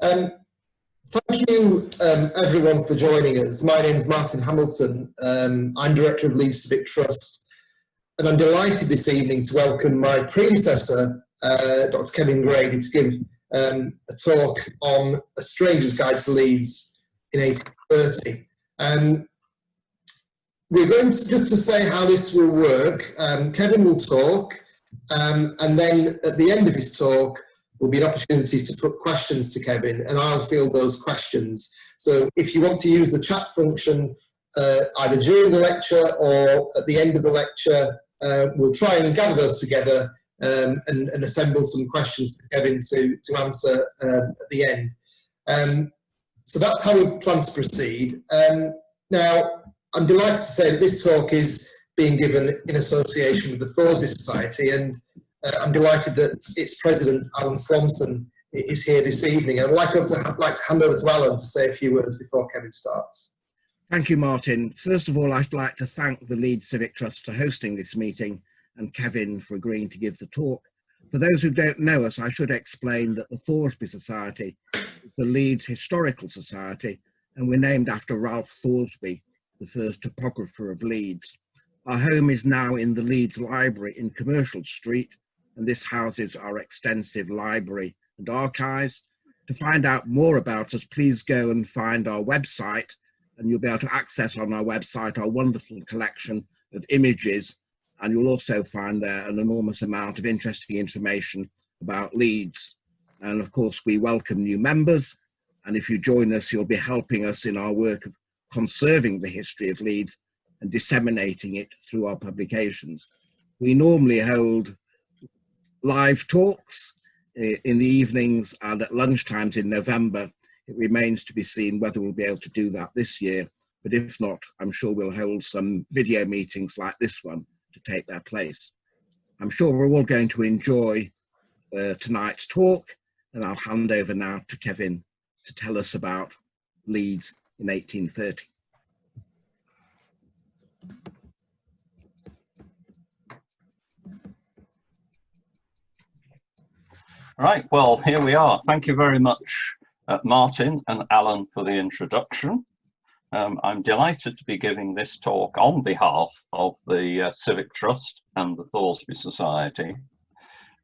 Um, Thank you, everyone, for joining us. My name is Martin Hamilton. I'm Director of Leeds Civic Trust, and I'm delighted this evening to welcome my predecessor, Dr. Kevin Grady, to give a talk on A Stranger's Guide to Leeds in 1830. We're going to just to say how this will work. Kevin will talk, and then at the end of his talk, will be an opportunity to put questions to Kevin, and I'll field those questions. So if you want to use the chat function either during the lecture or at the end of the lecture, we'll try and gather those together and assemble some questions to Kevin to answer at the end. So that's how we plan to proceed. Now, I'm delighted to say that this talk is being given in association with the Thoresby Society, and I'm delighted that its president, Alan Slomson, is here this evening. I'd like to hand over to Alan to say a few words before Kevin starts. Thank you, Martin. First of all, I'd like to thank the Leeds Civic Trust for hosting this meeting and Kevin for agreeing to give the talk. For those who don't know us, I should explain that the Thoresby Society is the Leeds Historical Society, and we're named after Ralph Thoresby, the first topographer of Leeds. Our home is now in the Leeds Library in Commercial Street, and this houses our extensive library and archives. To find out more about us, please go and find our website, and you'll be able to access on our website our wonderful collection of images, and you'll also find there an enormous amount of interesting information about Leeds. And of course, we welcome new members, and if you join us, you'll be helping us in our work of conserving the history of Leeds and disseminating it through our publications. We normally hold live talks in the evenings and at lunchtimes in November. It remains to be seen whether we'll be able to do that this year, but if not, I'm sure we'll hold some video meetings like this one to take their place. I'm sure we're all going to enjoy tonight's talk, and I'll hand over now to Kevin to tell us about Leeds in 1830. Right, well, here we are. Thank you very much, Martin and Alan, for the introduction. I'm delighted to be giving this talk on behalf of the Civic Trust and the Thoresby Society.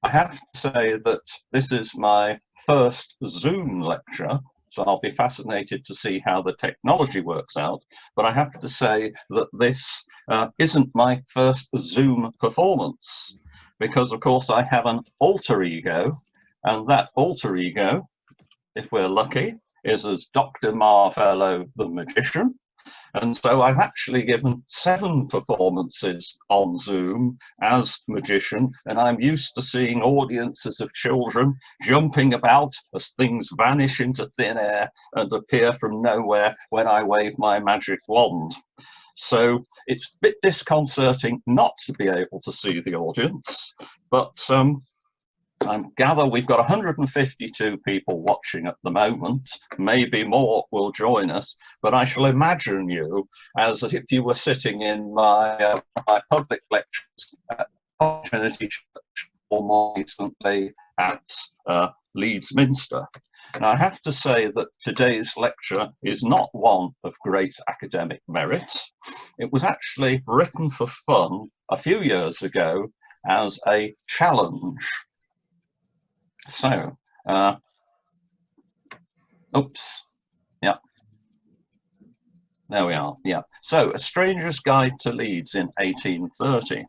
I have to say that this is my first Zoom lecture, so I'll be fascinated to see how the technology works out. But I have to say that this isn't my first Zoom performance, because of course I have an alter ego. And that alter ego, if we're lucky, is as Dr. Marfellow the magician. And so I've actually given 7 performances on Zoom as magician, and I'm used to seeing audiences of children jumping about as things vanish into thin air and appear from nowhere when I wave my magic wand. So it's a bit disconcerting not to be able to see the audience, but I gather we've got 152 people watching at the moment. Maybe more will join us, but I shall imagine you as if you were sitting in my public lectures at Trinity Church, or more recently at Leeds Minster. And I have to say that today's lecture is not one of great academic merit. It was actually written for fun a few years ago as a challenge. So, oops, yeah, there we are, yeah. So, A Stranger's Guide to Leeds in 1830.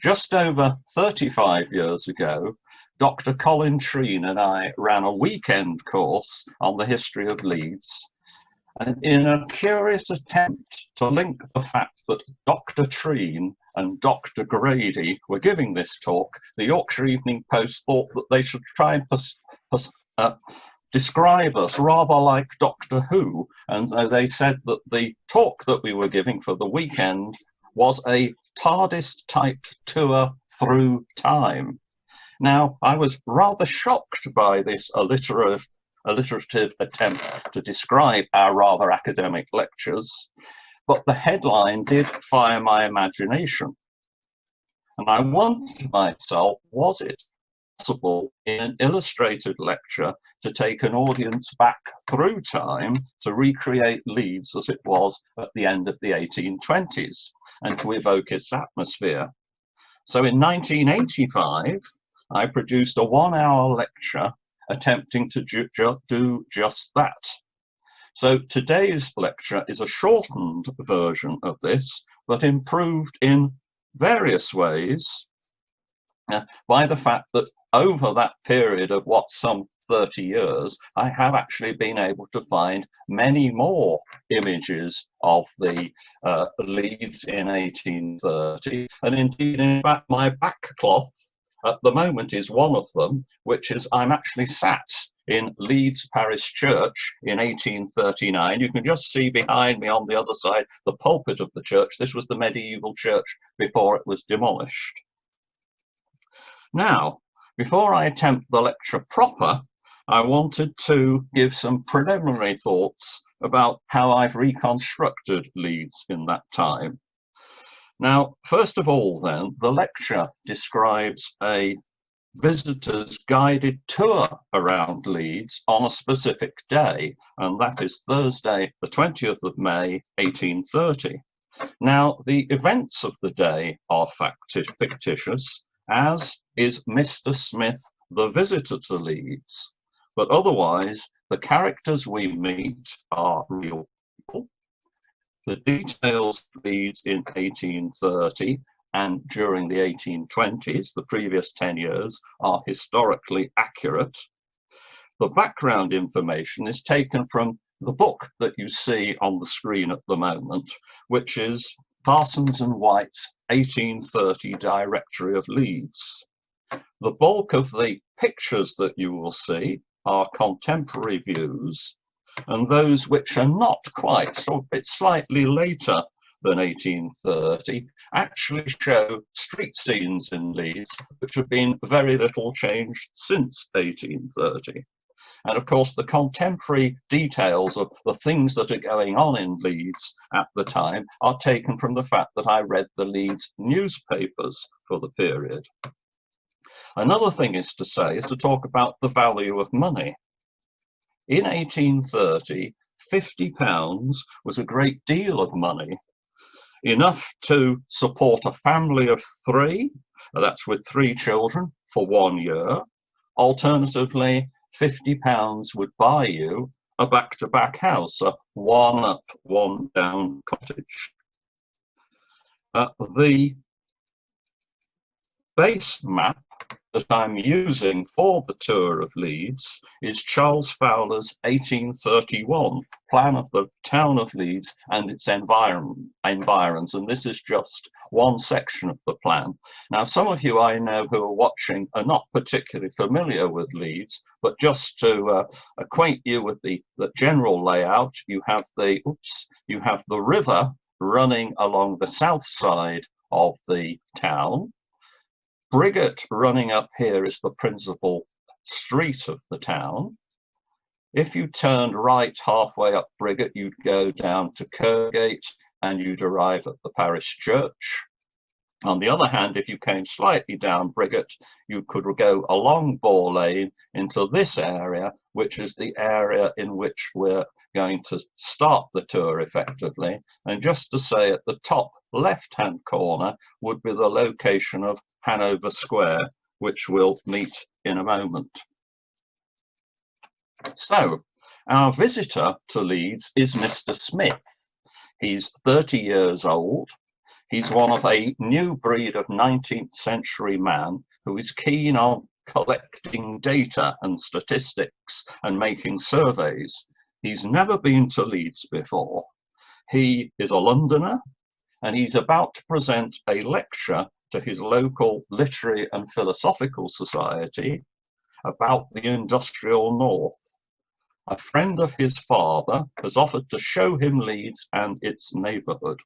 Just over 35 years ago, Dr. Colin Treen and I ran a weekend course on the history of Leeds. And in a curious attempt to link the fact that Dr. Treen and Dr. Grady were giving this talk, the Yorkshire Evening Post thought that they should try and describe us rather like Doctor Who. And so they said that the talk that we were giving for the weekend was a Tardis-type tour through time. Now, I was rather shocked by this alliterative attempt to describe our rather academic lectures, but the headline did fire my imagination. And I wondered to myself, was it possible in an illustrated lecture to take an audience back through time to recreate Leeds as it was at the end of the 1820s and to evoke its atmosphere. So in 1985, I produced a 1-hour lecture attempting to do just that. So today's lecture is a shortened version of this, but improved in various ways by the fact that over that period of some 30 years, I have actually been able to find many more images of the Leeds in 1830. And indeed, in fact, my backcloth at the moment is one of them, which is I'm actually sat in Leeds Parish Church in 1839. You can just see behind me on the other side the pulpit of the church. This was the medieval church before it was demolished. Now, before I attempt the lecture proper, I wanted to give some preliminary thoughts about how I've reconstructed Leeds in that time. Now, first of all then, the lecture describes a visitor's guided tour around Leeds on a specific day, and that is Thursday, the 20th of May, 1830. Now, the events of the day are fictitious, as is Mr. Smith, the visitor to Leeds, but otherwise the characters we meet are real people. The details of Leeds in 1830 and during the 1820s, the previous 10 years, are historically accurate. The background information is taken from the book that you see on the screen at the moment, which is Parsons and White's 1830 Directory of Leeds. The bulk of the pictures that you will see are contemporary views, and those which are not quite, so a bit slightly later than 1830, actually show street scenes in Leeds which have been very little changed since 1830. And of course, the contemporary details of the things that are going on in Leeds at the time are taken from the fact that I read the Leeds newspapers for the period. Another thing is to talk about the value of money. In 1830, £50 was a great deal of money, enough to support a family of 3, that's with 3 children, for 1 year. Alternatively, £50 would buy you a back-to-back house, a 1-up, 1-down cottage. The base map that I'm using for the tour of Leeds is Charles Fowler's 1831 plan of the town of Leeds and its environs, and this is just one section of the plan. Now, some of you I know who are watching are not particularly familiar with Leeds, but just to acquaint you with the general layout, you have the river running along the south side of the town. Briggate running up here is the principal street of the town. If you turned right halfway up Briggate, you'd go down to Kirkgate and you'd arrive at the parish church. On the other hand, if you came slightly down Briggate, you could go along Boar Lane into this area, which is the area in which we're going to start the tour effectively. And just to say, at the top left-hand corner would be the location of Hanover Square, which we'll meet in a moment. So, our visitor to Leeds is Mr. Smith. He's 30 years old. He's one of a new breed of 19th century man who is keen on collecting data and statistics and making surveys. He's never been to Leeds before. He is a Londoner, and he's about to present a lecture to his local literary and philosophical society about the industrial north. A friend of his father has offered to show him Leeds and its neighbourhood.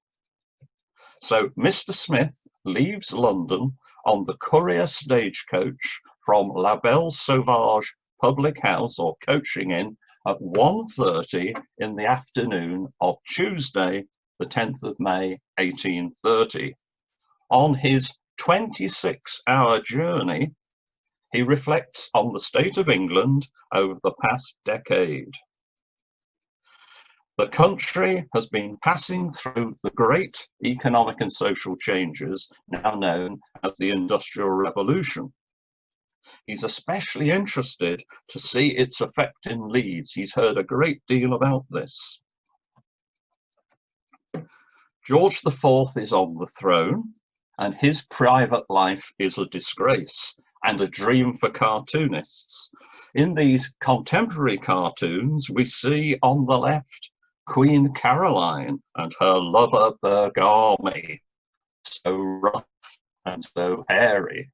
So Mr. Smith leaves London on the courier stagecoach from La Belle Sauvage public house or coaching inn at 1:30 in the afternoon of Tuesday, the 10th of May, 1830. On his 26-hour journey, he reflects on the state of England over the past decade. The country has been passing through the great economic and social changes now known as the Industrial Revolution. He's especially interested to see its effect in Leeds. He's heard a great deal about this. George IV is on the throne, and his private life is a disgrace and a dream for cartoonists. In these contemporary cartoons, we see on the left Queen Caroline and her lover Bergami, so rough and so hairy.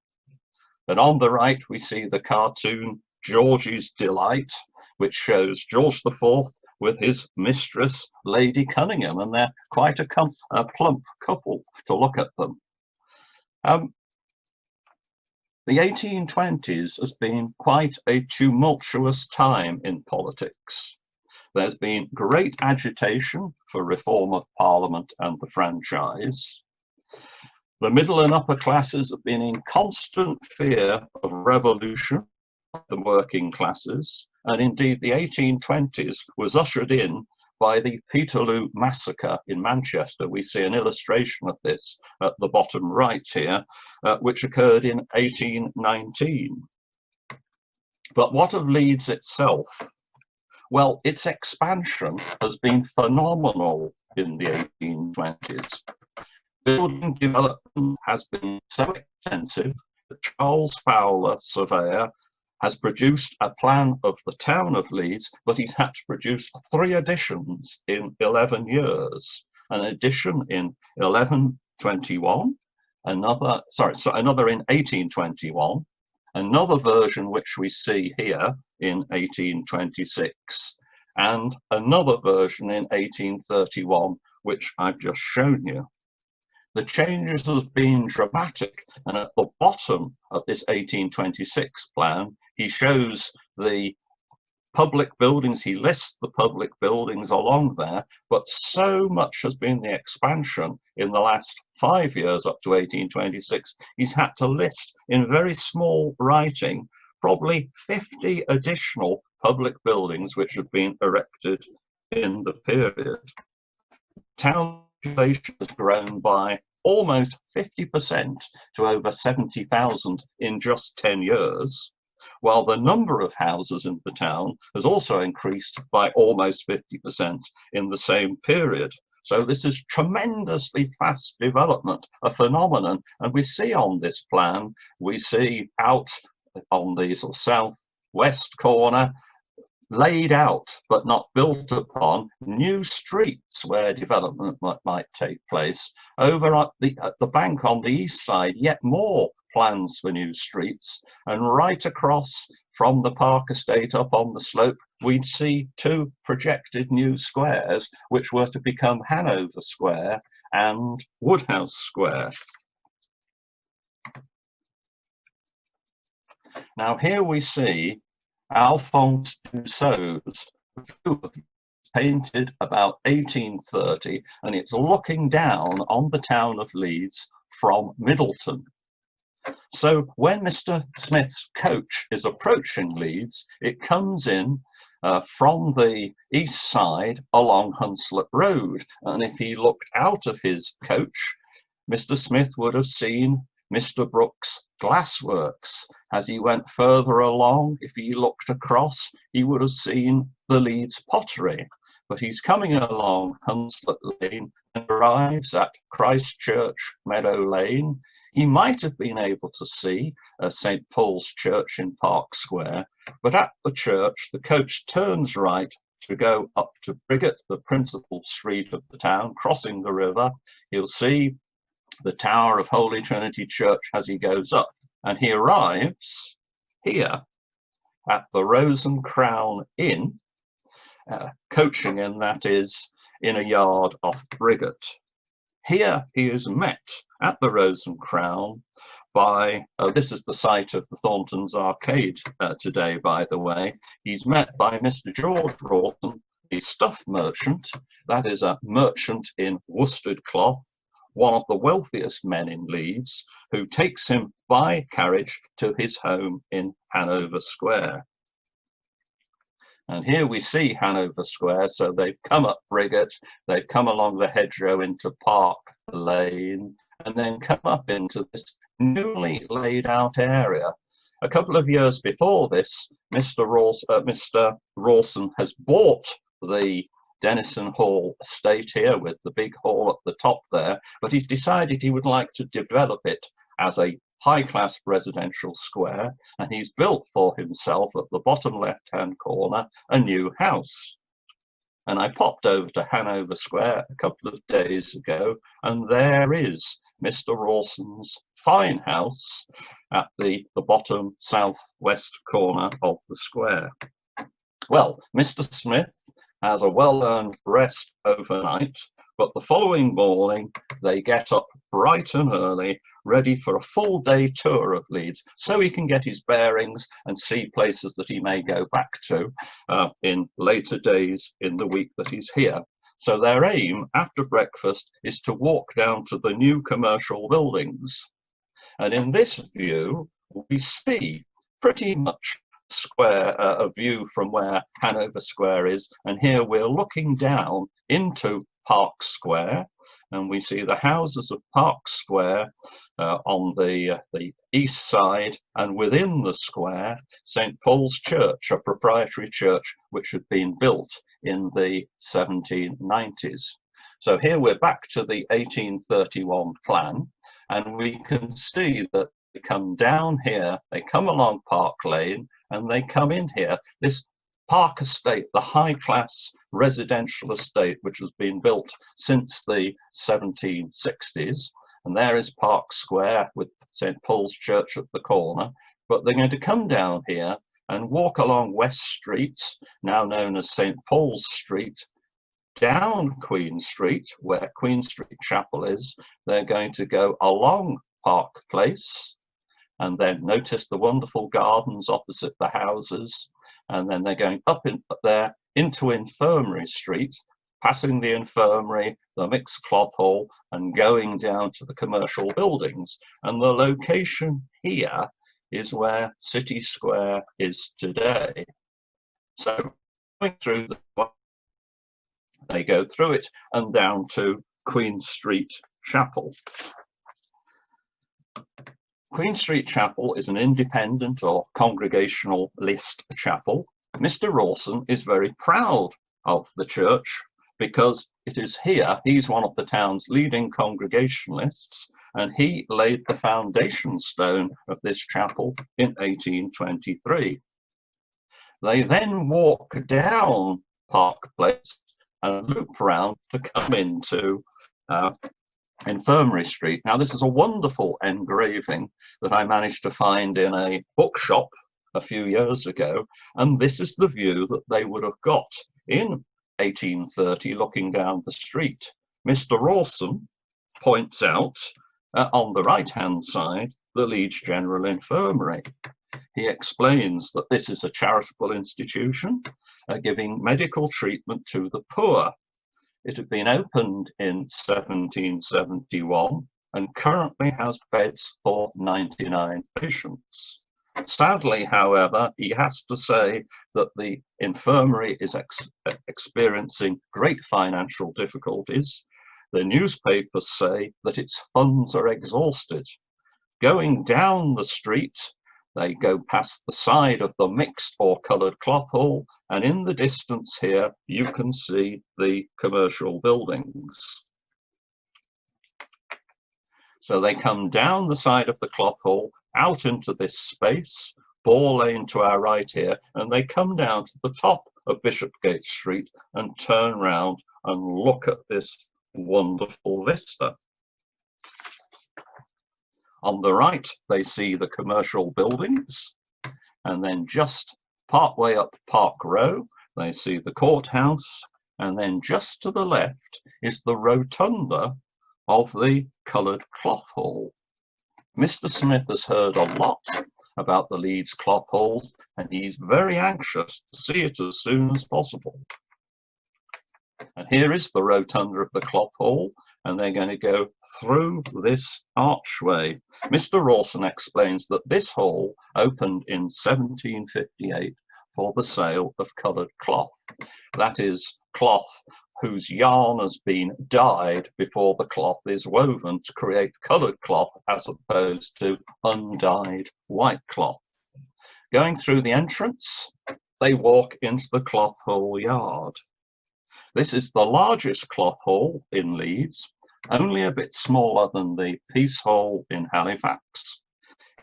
And on the right, we see the cartoon George's Delight, which shows George IV with his mistress, Lady Cunningham, and they're quite a plump couple to look at them. The 1820s has been quite a tumultuous time in politics. There's been great agitation for reform of Parliament and the franchise. The middle and upper classes have been in constant fear of revolution of the working classes, and indeed the 1820s was ushered in by the Peterloo massacre in Manchester. We see an illustration of this at the bottom right here, which occurred in 1819. But what of Leeds itself? Well, its expansion has been phenomenal in the 1820s. Building development has been so extensive that Charles Fowler, surveyor, has produced a plan of the town of Leeds, but he's had to produce 3 additions in 11 years. An addition in 1121, another in 1821, another version which we see here in 1826, and another version in 1831, which I've just shown you. The changes have been dramatic, and at the bottom of this 1826 plan, he shows the public buildings, he lists the public buildings along there, but so much has been the expansion in the last 5 years up to 1826, he's had to list in very small writing probably 50 additional public buildings which have been erected in the period. Town population has grown by almost 50% to over 70,000 in just 10 years, while the number of houses in the town has also increased by almost 50% in the same period. So this is tremendously fast development, a phenomenon, and we see on this plan, we see out on the sort of southwest corner, laid out but not built upon, new streets where development might take place. Over at the bank on the east side, yet more plans for new streets, and right across from the Park Estate up on the slope, we'd see 2 projected new squares which were to become Hanover Square and Woodhouse Square. Now here we see Alphonse Dussault's view, painted about 1830, and it's looking down on the town of Leeds from Middleton. So when Mr. Smith's coach is approaching Leeds, it comes in from the east side along Hunslet Road, and if he looked out of his coach, Mr. Smith would have seen Mr. Brooks' glassworks. As he went further along, if he looked across, he would have seen the Leeds pottery. But he's coming along Hunslet Lane and arrives at Christ Church Meadow Lane. He might have been able to see St. Paul's Church in Park Square, but at the church, the coach turns right to go up to Briggate, the principal street of the town, crossing the river. He'll see the tower of Holy Trinity Church as he goes up, and he arrives here at the Rose and Crown Inn, coaching in, that is, in a yard off Briggate. Here he is met at the Rose and Crown by, this is the site of the Thornton's Arcade today, by the way. He's met by Mr. George Walton, a stuff merchant, that is a merchant in worsted cloth, one of the wealthiest men in Leeds, who takes him by carriage to his home in Hanover Square. And here we see Hanover Square. So they've come up Briggate, they've come along the hedgerow into Park Lane, and then come up into this newly laid out area. A couple of years before this, Mr. Rawson has bought the Denison Hall estate here with the big hall at the top there, but he's decided he would like to develop it as a high-class residential square, and he's built for himself at the bottom left-hand corner a new house. And I popped over to Hanover Square a couple of days ago, and there is Mr. Rawson's fine house at the bottom southwest corner of the square. Well, Mr. Smith has a well-earned rest overnight, but the following morning they get up bright and early, ready for a full day tour of Leeds, so he can get his bearings and see places that he may go back to in later days in the week that he's here. So their aim after breakfast is to walk down to the new commercial buildings. And in this view, we see pretty much a view from where Hanover Square is. And here we're looking down into Park Square, and we see the houses of Park Square on the east side, and within the square, St. Paul's Church, a proprietary church which had been built in the 1790s. So here we're back to the 1831 plan, and we can see that they come down here, they come along Park Lane, and they come in here. This Park Estate, the high-class residential estate which has been built since the 1760s, and there is Park Square with St. Paul's Church at the corner. But they're going to come down here and walk along West Street, now known as St. Paul's Street, down Queen Street, where Queen Street Chapel is. They're going to go along Park Place, and then notice the wonderful gardens opposite the houses, and then they're going up there into Infirmary Street, passing the infirmary, the mixed cloth hall, and going down to the commercial buildings. And the location here is where City Square is today. So going through they go through it and down to Queen Street Chapel. Queen Street Chapel is an independent or congregational list chapel. Mr. Rawson is very proud of the church because it is here, he's one of the town's leading congregationalists, and he laid the foundation stone of this chapel in 1823. They then walk down Park Place and loop round to come into Infirmary Street. Now, this is a wonderful engraving that I managed to find in a bookshop a few years ago, and this is the view that they would have got in 1830 looking down the street. Mr. Rawson points out on the right-hand side the Leeds General Infirmary. He explains that this is a charitable institution giving medical treatment to the poor. It had been opened in 1771 and currently has beds for 99 patients. Sadly, however, he has to say that the infirmary is experiencing great financial difficulties. The newspapers say that its funds are exhausted. Going down the street, they go past the side of the mixed or coloured cloth hall, and in the distance here you can see the commercial buildings. So they come down the side of the cloth hall, out into this space, Ball Lane to our right here, and they come down to the top of Bishopgate Street and turn round and look at this wonderful vista. On the right, they see the commercial buildings, and then just part way up Park Row, they see the courthouse, and then just to the left is the rotunda of the coloured cloth hall. Mr. Smith has heard a lot about the Leeds cloth halls, and he's very anxious to see it as soon as possible. And here is the rotunda of the cloth hall, and they're going to go through this archway. Mr. Rawson explains that this hall opened in 1758 for the sale of coloured cloth. That is, cloth whose yarn has been dyed before the cloth is woven to create coloured cloth as opposed to undyed white cloth. Going through the entrance, they walk into the cloth hall yard. This is the largest cloth hall in Leeds, only a bit smaller than the Peace Hall in Halifax.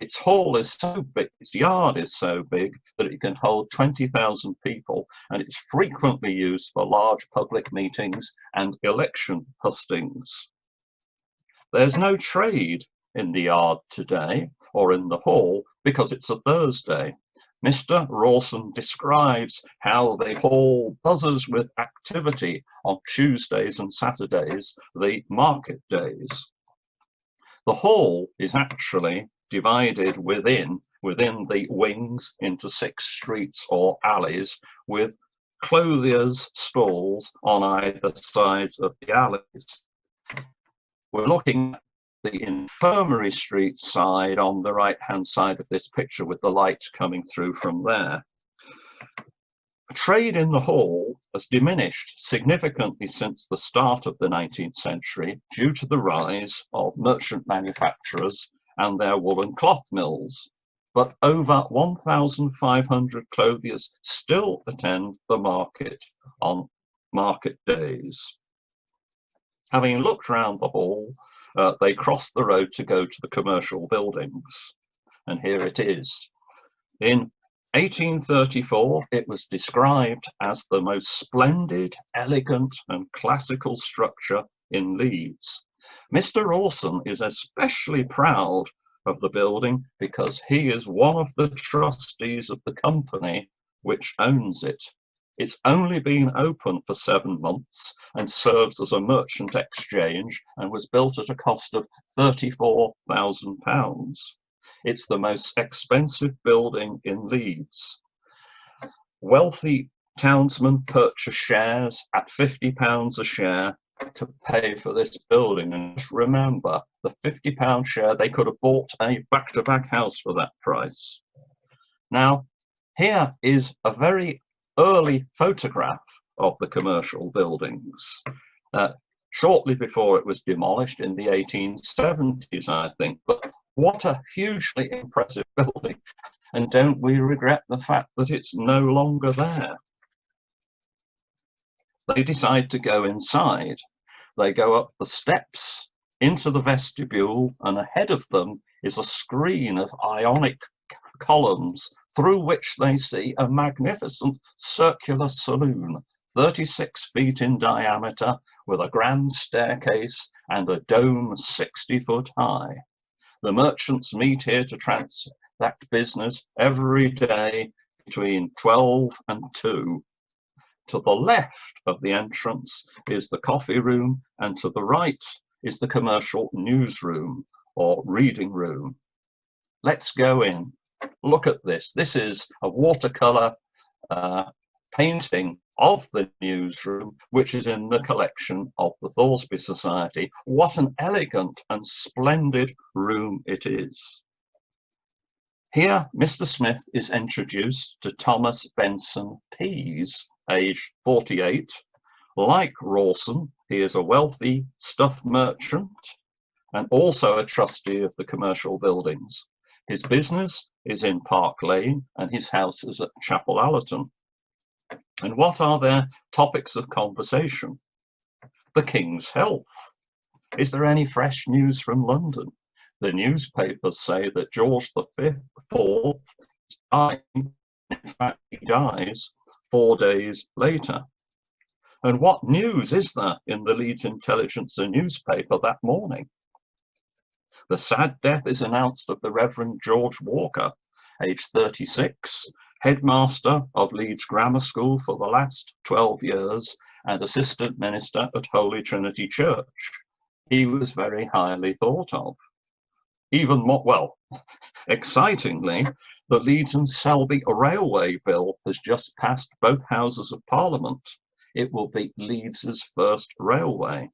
Its hall is so big, its yard is so big that it can hold 20,000 people, and it's frequently used for large public meetings and election hustings. There's no trade in the yard today or in the hall because it's a Thursday. Mr. Rawson describes how the hall buzzes with activity on Tuesdays and Saturdays, the market days. The hall is actually divided within the wings into 6 streets or alleys with clothiers' stalls on either sides of the alleys. We're looking at the Infirmary Street side on the right-hand side of this picture with the light coming through from there. Trade in the hall has diminished significantly since the start of the 19th century due to the rise of merchant manufacturers and their woolen cloth mills, but over 1,500 clothiers still attend the market on market days. Having looked round the hall, they cross the road to go to the commercial buildings, and here it is. In 1834, it was described as the most splendid, elegant and classical structure in Leeds. Mr. Rawson is especially proud of the building because he is one of the trustees of the company which owns it. It's only been open for 7 months and serves as a merchant exchange and was built at a cost of £34,000. It's the most expensive building in Leeds. Wealthy townsmen purchase shares at £50 a share to pay for this building, and just remember, the £50 share, they could have bought a back-to-back house for that price. Now, here is a very early photograph of the commercial buildings, shortly before it was demolished in the 1870s, I think. But what a hugely impressive building, and don't we regret the fact that it's no longer there. They decide to go inside. They go up the steps into the vestibule, and ahead of them is a screen of ionic columns through which they see a magnificent circular saloon, 36 feet in diameter, with a grand staircase and a dome 60 foot high. The merchants meet here to transact business every day between 12 and 2. To the left of the entrance is the coffee room, and to the right is the commercial newsroom or reading room. Let's go in. Look at this. This is a watercolor painting of the newsroom, which is in the collection of the Thoresby Society. What an elegant and splendid room it is. Here, Mr. Smith is introduced to Thomas Benson Pease, aged 48. Like Rawson, he is a wealthy stuff merchant and also a trustee of the commercial buildings. His business is in Park Lane and his house is at Chapel Allerton. And what are their topics of conversation? The King's health. Is there any fresh news from London? The newspapers say that George IV is dying. In fact, he dies 4 days later. And what news is there in the Leeds Intelligencer newspaper that morning? The sad death is announced of the Reverend George Walker, aged 36, headmaster of Leeds Grammar School for the last 12 years and assistant minister at Holy Trinity Church. He was very highly thought of. Even more, well, excitingly, the Leeds and Selby Railway Bill has just passed both Houses of Parliament. It will be Leeds's first railway.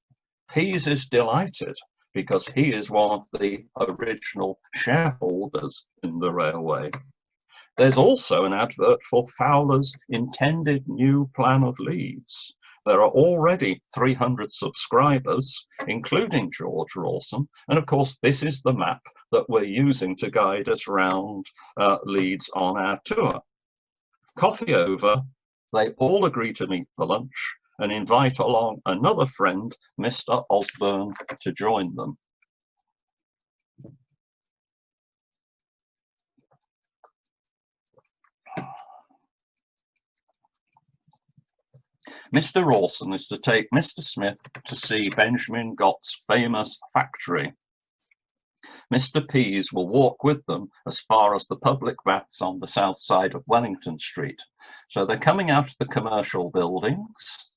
Pease is delighted because he is one of the original shareholders in the railway. There's also an advert for Fowler's intended new plan of Leeds. There are already 300 subscribers, including George Rawson, and of course this is the map that we're using to guide us round Leeds on our tour. Coffee over, they all agree to meet for lunch and invite along another friend, Mr. Osborne, to join them. Mr. Rawson is to take Mr. Smith to see Benjamin Gott's famous factory. Mr. Pease will walk with them as far as the public baths on the south side of Wellington Street. So they're coming out of the commercial buildings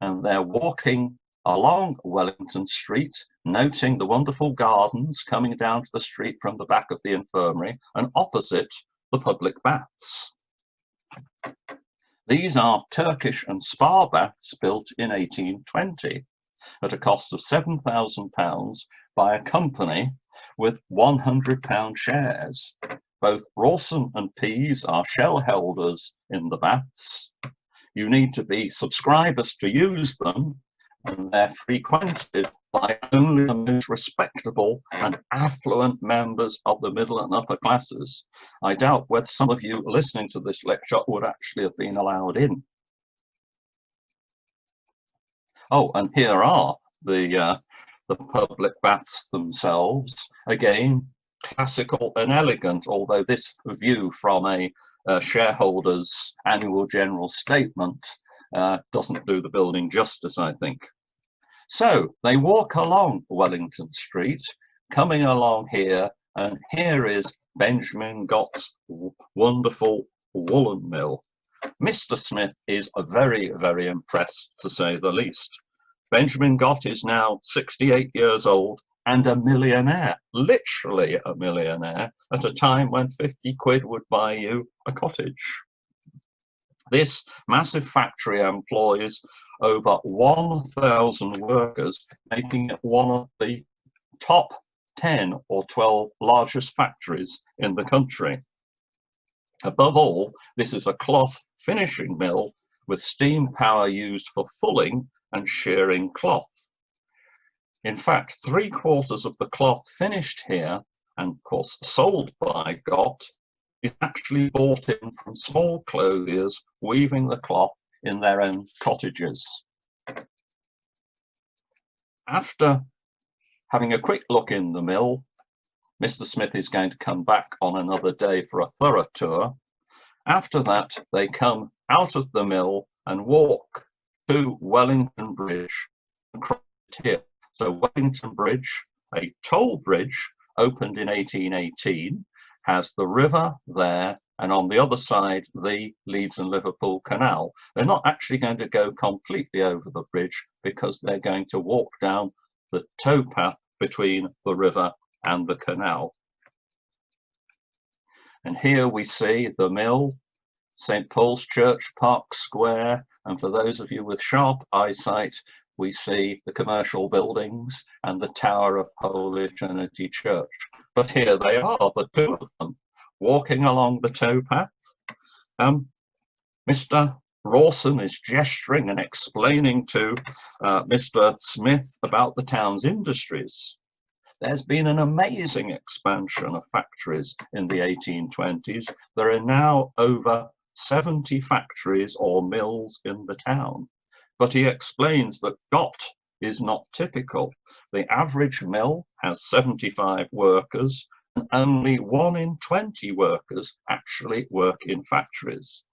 and they're walking along Wellington Street, noting the wonderful gardens coming down to the street from the back of the infirmary and opposite the public baths. These are Turkish and spa baths built in 1820 at a cost of £7,000 by a company with £100 shares. Both Rawson and Pease are shareholders in the baths. You need to be subscribers to use them, and they're frequented by only the most respectable and affluent members of the middle and upper classes. I doubt whether some of you listening to this lecture would actually have been allowed in. Oh, and here are the public baths themselves. Again, classical and elegant, although this view from a shareholder's annual general statement doesn't do the building justice, I think. So they walk along Wellington Street, coming along here, and here is Benjamin Gott's wonderful Woollen Mill. Mr. Smith is very, very impressed, to say the least. Benjamin Gott is now 68 years old and a millionaire, literally a millionaire, at a time when 50 quid would buy you a cottage. This massive factory employs over 1,000 workers, making it one of the top 10 or 12 largest factories in the country. Above all, this is a cloth finishing mill with steam power used for fulling and shearing cloth. In fact, 3/4 of the cloth finished here, and of course sold by Gott, is actually bought in from small clothiers weaving the cloth in their own cottages. After having a quick look in the mill, Mr. Smith is going to come back on another day for a thorough tour. After that, they come out of the mill and walk to Wellington Bridge and cross it here. So Wellington Bridge, a toll bridge opened in 1818, has the river there, and on the other side, the Leeds and Liverpool Canal. They're not actually going to go completely over the bridge because they're going to walk down the towpath between the river and the canal. And here we see the mill, St. Paul's Church, Park Square, and for those of you with sharp eyesight, we see the commercial buildings and the tower of Holy Trinity Church. But here they are, the two of them, walking along the towpath. Mr. Rawson is gesturing and explaining to Mr. Smith about the town's industries. There's been an amazing expansion of factories in the 1820s. There are now over 70 factories or mills in the town. But he explains that Gott is not typical. The average mill has 75 workers, and only 1 in 20 workers actually work in factories.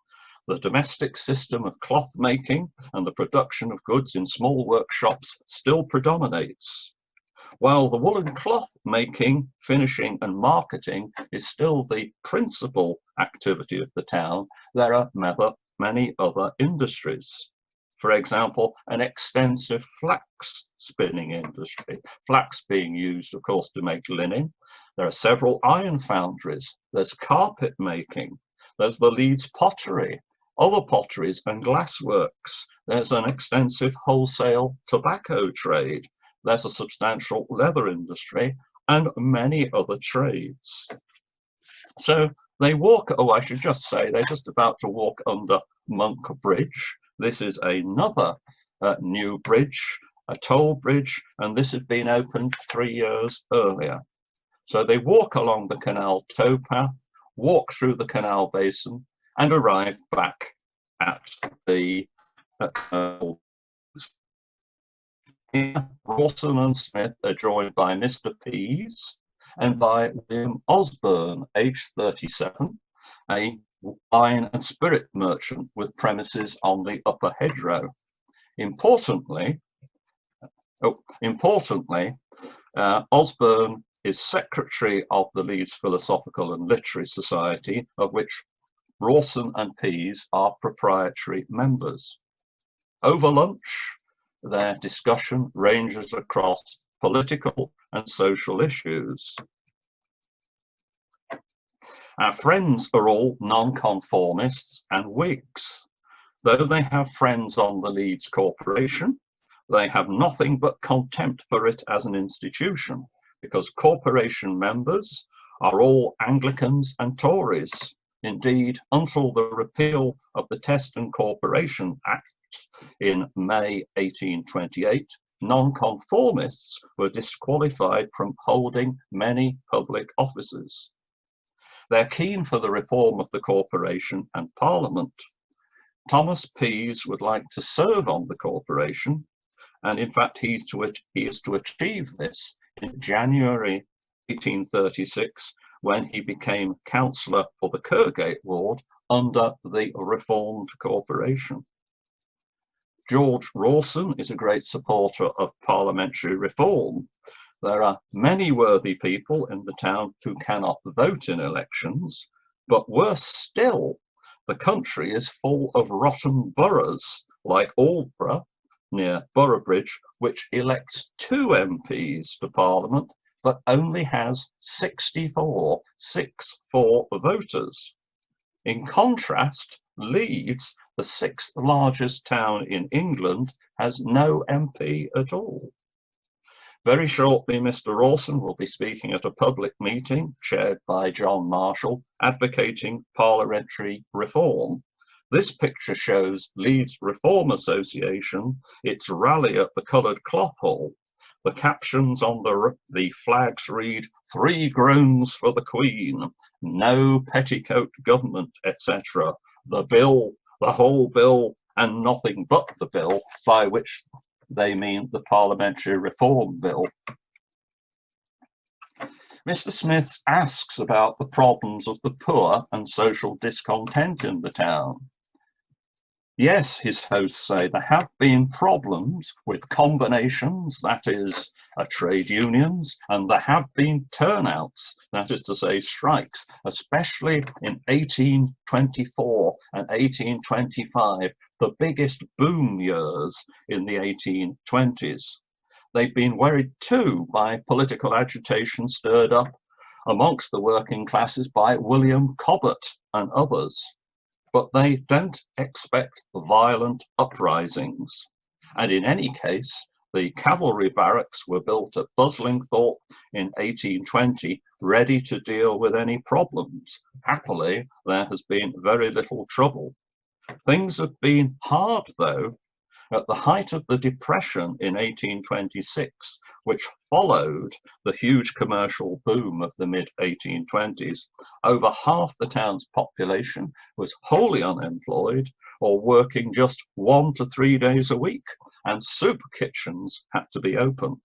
The domestic system of cloth making and the production of goods in small workshops still predominates. While the woolen cloth making, finishing and marketing is still the principal activity of the town, there are many other industries. For example, an extensive flax spinning industry, flax being used, of course, to make linen. There are several iron foundries. There's carpet making. There's the Leeds pottery, other potteries and glassworks. There's an extensive wholesale tobacco trade. there's a substantial leather industry and many other trades. So they walk, oh, I should just say, they're just about to walk under Monk Bridge. This is another new bridge, a toll bridge, and this had been opened 3 years earlier. So they walk along the canal towpath, walk through the canal basin, and arrive back at the canal. Rawson and Smith are joined by Mr. Pease and by William Osborne, aged 37, a wine and spirit merchant with premises on the upper hedgerow. Importantly, Osborne is secretary of the Leeds Philosophical and Literary Society, of which Rawson and Pease are proprietary members. Over lunch, their discussion ranges across political and social issues. Our friends are all nonconformists and Whigs. Though they have friends on the Leeds Corporation, they have nothing but contempt for it as an institution, because corporation members are all Anglicans and Tories. Indeed, until the repeal of the Test and Corporation Act in May 1828, nonconformists were disqualified from holding many public offices. They're keen for the reform of the corporation and Parliament. Thomas Pease would like to serve on the corporation, and in fact he is to achieve this in January 1836, when he became councillor for the Kirkgate ward under the reformed corporation. George Rawson is a great supporter of parliamentary reform. There are many worthy people in the town who cannot vote in elections, but worse still, the country is full of rotten boroughs, like Aldborough, near Boroughbridge, which elects 2 MPs to Parliament, but only has 64 voters. In contrast, Leeds, the 6th largest town in England, has no MP at all. Very shortly, Mr. Rawson will be speaking at a public meeting chaired by John Marshall, advocating parliamentary reform. This picture shows Leeds Reform Association, its rally at the Coloured Cloth Hall. The captions on the flags read, "3 groans for the Queen, no petticoat government, etc. The bill, the whole bill, and nothing but the bill," by which they mean the Parliamentary Reform Bill. Mr. Smith asks about the problems of the poor and social discontent in the town. Yes, his hosts say, there have been problems with combinations, that is, trade unions, and there have been turnouts, that is to say, strikes, especially in 1824 and 1825, the biggest boom years in the 1820s. They've been worried too by political agitation stirred up amongst the working classes by William Cobbett and others. But they don't expect violent uprisings. And in any case, the cavalry barracks were built at Buslingthorpe in 1820, ready to deal with any problems. Happily, there has been very little trouble. Things have been hard, though. At the height of the Depression in 1826, which followed the huge commercial boom of the mid-1820s, over half the town's population was wholly unemployed or working just 1 to 3 days a week, and soup kitchens had to be open.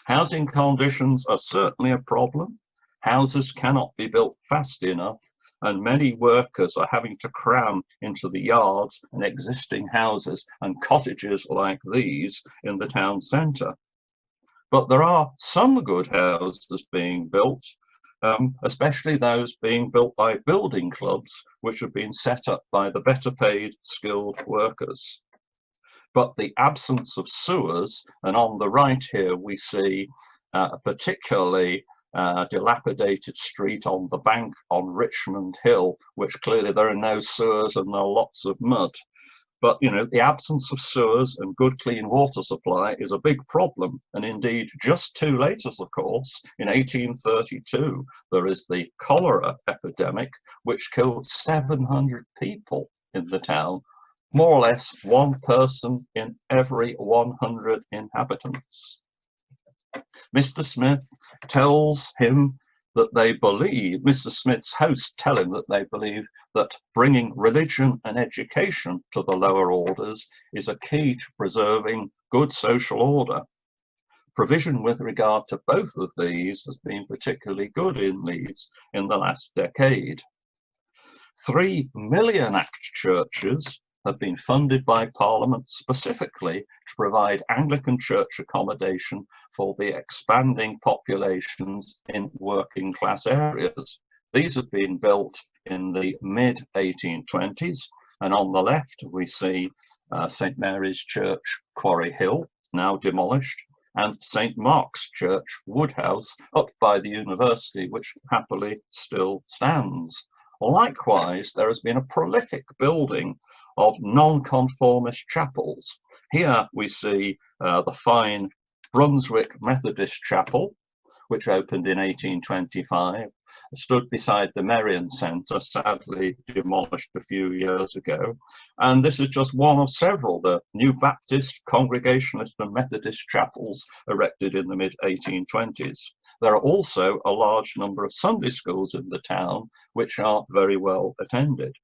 Housing conditions are certainly a problem. Houses cannot be built fast enough, and many workers are having to cram into the yards and existing houses and cottages like these in the town centre. But there are some good houses being built, especially those being built by building clubs, which have been set up by the better paid skilled workers. But the absence of sewers, and on the right here we see particularly dilapidated street on the bank on Richmond Hill, which clearly there are no sewers and there are lots of mud. But, you know, the absence of sewers and good clean water supply is a big problem. And indeed, just too late, as of course, in 1832, there is the cholera epidemic, which killed 700 people in the town, more or less one person in every 100 inhabitants. Mr. Smith tells him that they believe, Mr. Smith's hosts tell him that they believe that bringing religion and education to the lower orders is a key to preserving good social order. Provision with regard to both of these has been particularly good in Leeds in the last decade. 3 million Act churches have been funded by Parliament specifically to provide Anglican church accommodation for the expanding populations in working class areas. These have been built in the mid-1820s, and on the left we see St Mary's Church, Quarry Hill, now demolished, and St Mark's Church, Woodhouse, up by the university, which happily still stands. Likewise, there has been a prolific building of non-conformist chapels. Here we see the fine Brunswick Methodist Chapel, which opened in 1825, stood beside the Merrion Centre, sadly demolished a few years ago. And this is just one of several, the new Baptist, Congregationalist and Methodist chapels erected in the mid-1820s. There are also a large number of Sunday schools in the town, which are very well attended.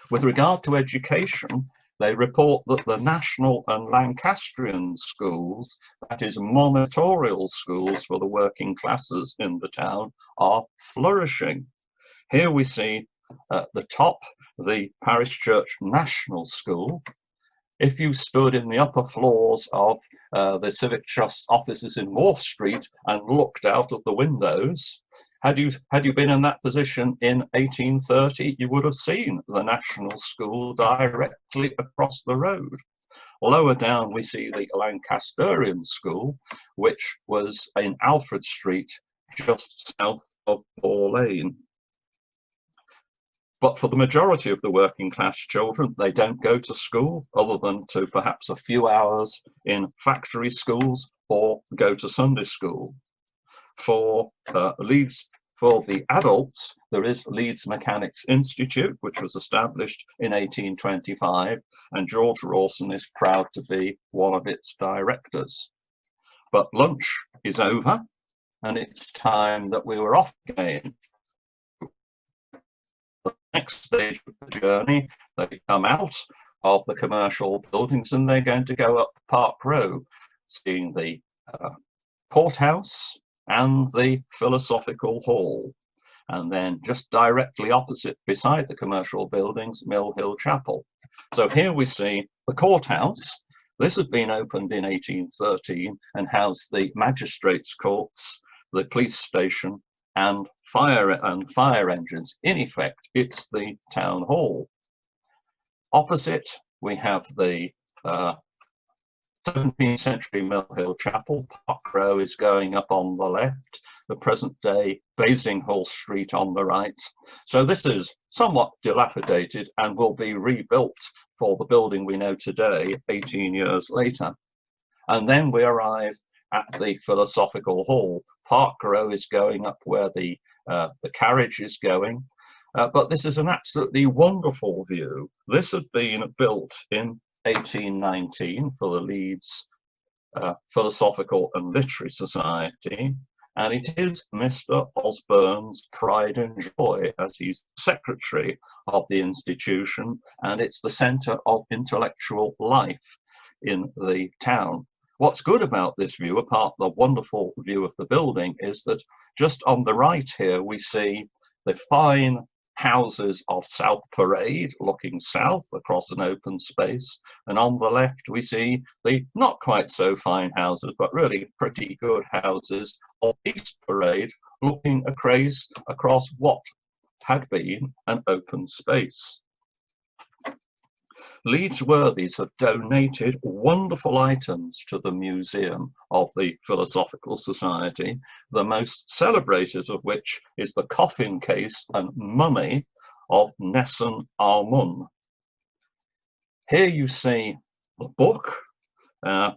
With regard to education, they report that the National and Lancastrian schools, that is monitorial schools for the working classes in the town, are flourishing. Here we see at the top the Parish Church National School. If you stood in the upper floors of the Civic Trust offices in Morph Street and looked out of the windows, had you been in that position in 1830, you would have seen the National School directly across the road. Lower down, we see the Lancasterian School, which was in Alfred Street, just south of Boar Lane. But for the majority of the working class children, they don't go to school other than to perhaps a few hours in factory schools or go to Sunday school. For Leeds, for the adults, there is Leeds Mechanics Institute, which was established in 1825, and George Rawson is proud to be one of its directors. But lunch is over, and it's time that we were off again. The next stage of the journey, they come out of the commercial buildings and they're going to go up Park Row, seeing the courthouse and the Philosophical Hall, and then just directly opposite, beside the commercial buildings, Mill Hill Chapel. So here we see the courthouse. This had been opened in 1813 and housed the magistrates' courts, the police station, and fire engines. In effect, it's the town hall. Opposite, we have the 17th century Mill Hill Chapel. Park Row is going up on the left, the present day Basinghall Street on the right. So this is somewhat dilapidated and will be rebuilt for the building we know today 18 years later. And then we arrive at the Philosophical Hall. Park Row is going up where the carriage is going. But this is an absolutely wonderful view. This had been built in 1819 for the Leeds Philosophical and Literary Society, and it is Mr. Osborne's pride and joy as he's secretary of the institution, and it's the centre of intellectual life in the town. What's good about this view, apart from the wonderful view of the building, is that just on the right here we see the fine houses of South Parade looking south across an open space, and on the left we see the not quite so fine houses but really pretty good houses of East Parade looking across what had been an open space. Leeds Worthies have donated wonderful items to the Museum of the Philosophical Society, the most celebrated of which is the coffin case and mummy of Nessun Almun. Here you see the book,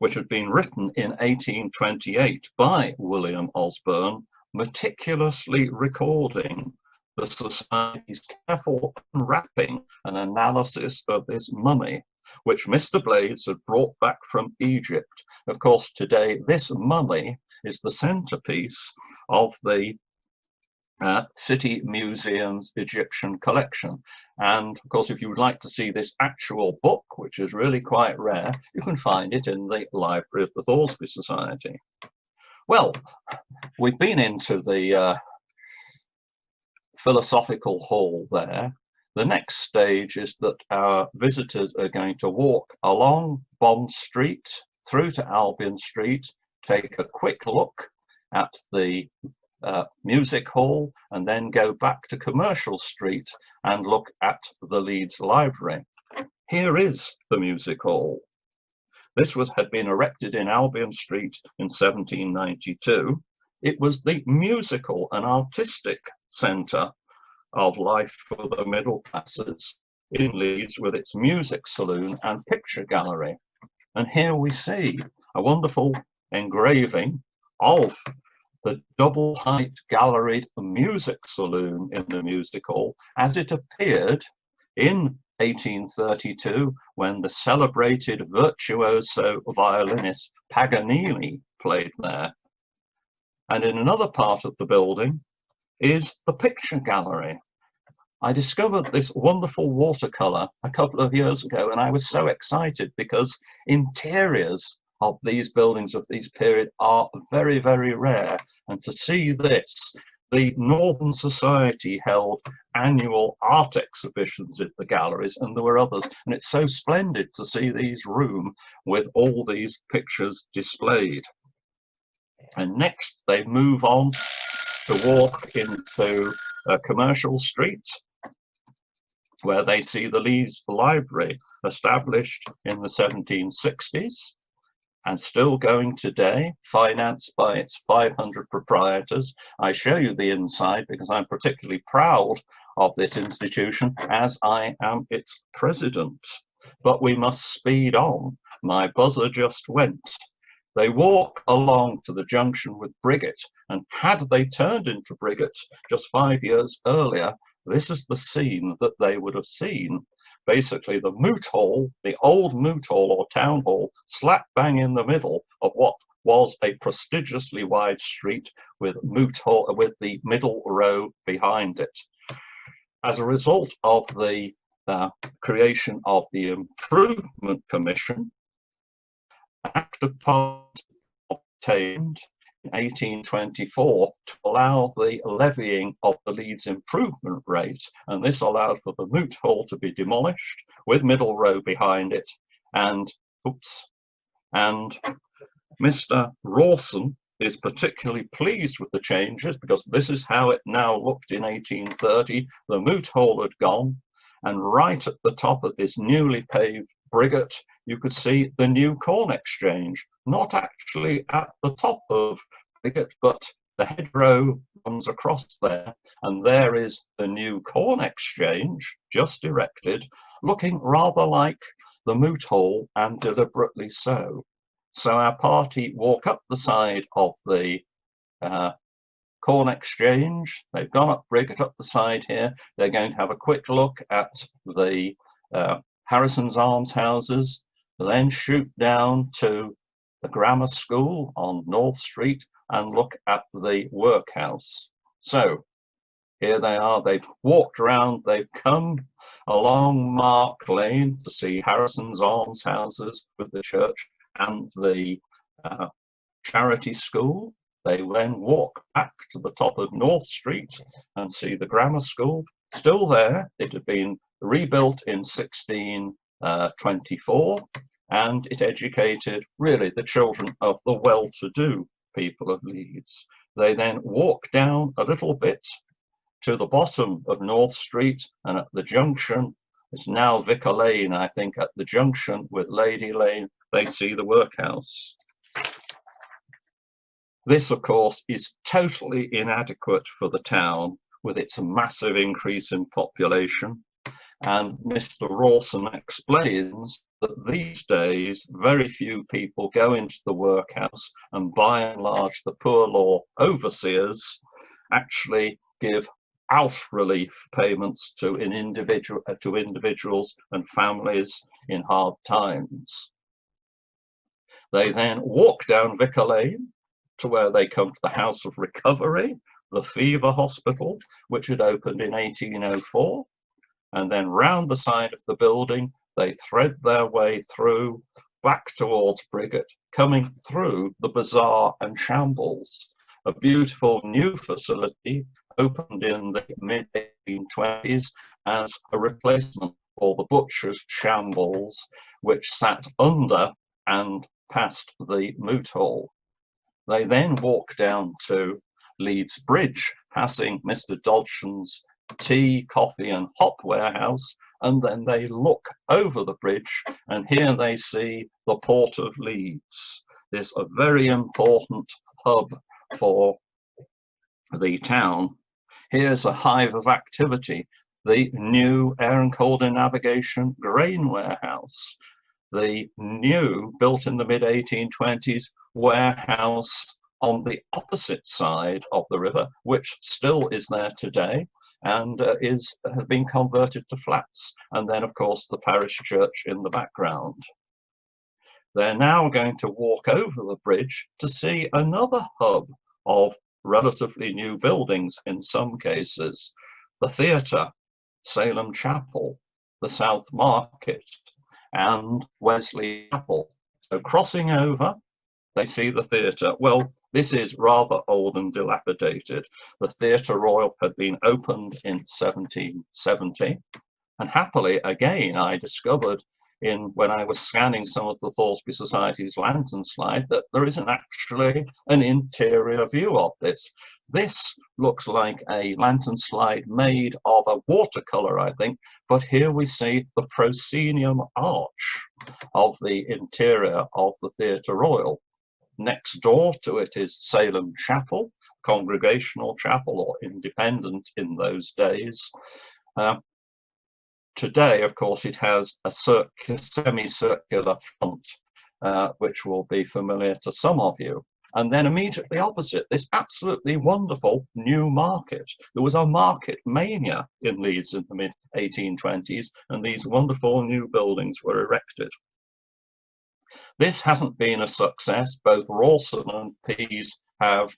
which had been written in 1828 by William Osborne, meticulously recording the Society's careful unwrapping and analysis of this mummy, which Mr. Blades had brought back from Egypt. Of course, today this mummy is the centerpiece of the City Museum's Egyptian collection. And of course, if you would like to see this actual book, which is really quite rare, you can find it in the library of the Thoresby Society. Well, we've been into the philosophical hall there. The next stage is that our visitors are going to walk along Bond Street through to Albion Street, take a quick look at the music hall, and then go back to Commercial Street and look at the Leeds Library. Here is the music hall. This had been erected in Albion Street in 1792. It was the musical and artistic centre of life for the middle classes in Leeds, with its music saloon and picture gallery. And here we see a wonderful engraving of the double height galleried music saloon in the music hall as it appeared in 1832, when the celebrated virtuoso violinist Paganini played there. And in another part of the building is the picture gallery. I discovered this wonderful watercolor a couple of years ago, and I was so excited because interiors of these buildings of these period are very, very rare. And to see this, the Northern Society held annual art exhibitions at the galleries, and there were others, and it's so splendid to see these rooms with all these pictures displayed. And next they move on to walk into Commercial Street, where they see the Leeds Library, established in the 1760s and still going today, financed by its 500 proprietors. I show you the inside because I'm particularly proud of this institution, as I am its president. But we must speed on. My buzzer just went. They walk along to the junction with Briggate, and had they turned into Briggate just 5 years earlier, this is the scene that they would have seen. Basically, the moot hall, the old moot hall or town hall, slap bang in the middle of what was a prestigiously wide street with moot hall, with the middle row behind it. As a result of the creation of the Improvement Commission, Act of Parliament obtained in 1824 to allow the levying of the Leeds improvement rate, and this allowed for the moot hall to be demolished with middle row behind it. And Mr. Rawson is particularly pleased with the changes, because this is how it now looked in 1830. The moot hall had gone, and right at the top of this newly paved Briggate, you could see the new Corn Exchange, not actually at the top of Briggate, but the hedgerow runs across there, and there is the new Corn Exchange, just erected, looking rather like the moot hall, and deliberately so. So our party walk up the side of the Corn Exchange. They've gone up Briggate, up the side here. They're going to have a quick look at the Harrison's Almshouses, then shoot down to the grammar school on North Street and look at the workhouse. So here they are. They've walked around. They've come along Mark Lane to see Harrison's Almshouses with the church and the charity school. They then walk back to the top of North Street and see the grammar school, still there. It had been rebuilt in 1624, and it educated really the children of the well-to-do people of Leeds. They then walk down a little bit to the bottom of North Street, and at the junction, it's now Vicar Lane, I think, at the junction with Lady Lane, they see the workhouse. This, of course, is totally inadequate for the town with its massive increase in population. And Mr. Rawson explains that these days very few people go into the workhouse, and by and large the poor law overseers actually give out relief payments to individuals and families in hard times. They then walk down Vicar Lane to where they come to the House of Recovery, the Fever Hospital, which had opened in 1804, and then round the side of the building they thread their way through back towards Briggate, coming through the Bazaar and Shambles, a beautiful new facility opened in the mid-1820s as a replacement for the Butcher's Shambles, which sat under and past the Moot Hall. They then walk down to Leeds Bridge, passing Mr. Dodgson's tea, coffee and hop warehouse, and then they look over the bridge, and here they see the Port of Leeds. This is a very important hub for the town. Here's a hive of activity, the new Air and Colder Navigation grain warehouse, the new, built in the mid-1820s, warehouse on the opposite side of the river, which still is there today and has been converted to flats. And then, of course, the parish church in the background. They're now going to walk over the bridge to see another hub of relatively new buildings in some cases, the theatre, Salem Chapel, the South Market, and Wesley Chapel. So crossing over, they see the theatre. Well, this is rather old and dilapidated. The Theatre Royal had been opened in 1770, and happily, again, I discovered when I was scanning some of the Thoresby Society's lantern slide that there isn't actually an interior view of this. This looks like a lantern slide made of a watercolour, I think, but here we see the proscenium arch of the interior of the Theatre Royal. Next door to it is Salem Chapel, Congregational Chapel, or independent in those days. Today, of course, it has a semicircular front, which will be familiar to some of you. And then immediately opposite, this absolutely wonderful new market. There was a market mania in Leeds in the mid-1820s, and these wonderful new buildings were erected. This hasn't been a success. Both Rawson and Pease have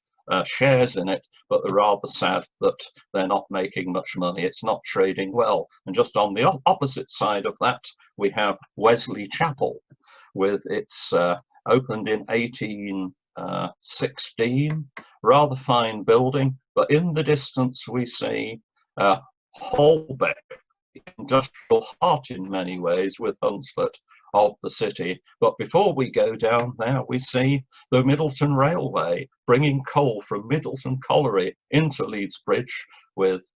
shares in it, but they're rather sad that they're not making much money. It's not trading well. And just on the opposite side of that, we have Wesley Chapel, with its opened in 1816, rather fine building, but in the distance we see Holbeck, the industrial heart in many ways with Hunslet of the city. But before we go down there, we see the Middleton Railway bringing coal from Middleton Colliery into Leeds Bridge, with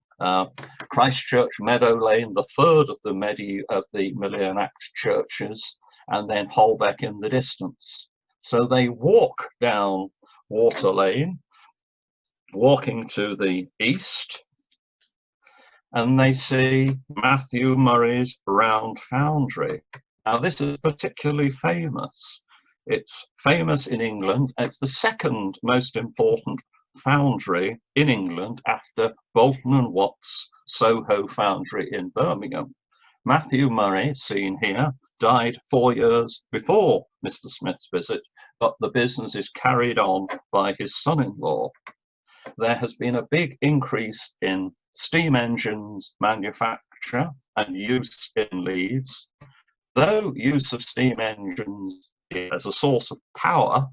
Christchurch Meadow Lane, the third of the Million Act churches, and then Holbeck in the distance. So they walk down Water Lane, walking to the east, and they see Matthew Murray's round foundry. Now, this is particularly famous. It's famous in England. It's the second most important foundry in England after Bolton and Watt's Soho foundry in Birmingham. Matthew Murray, seen here, died 4 years before Mr. Smith's visit, but the business is carried on by his son-in-law. There has been a big increase in steam engines manufacture and use in Leeds. Though use of steam engines as a source of power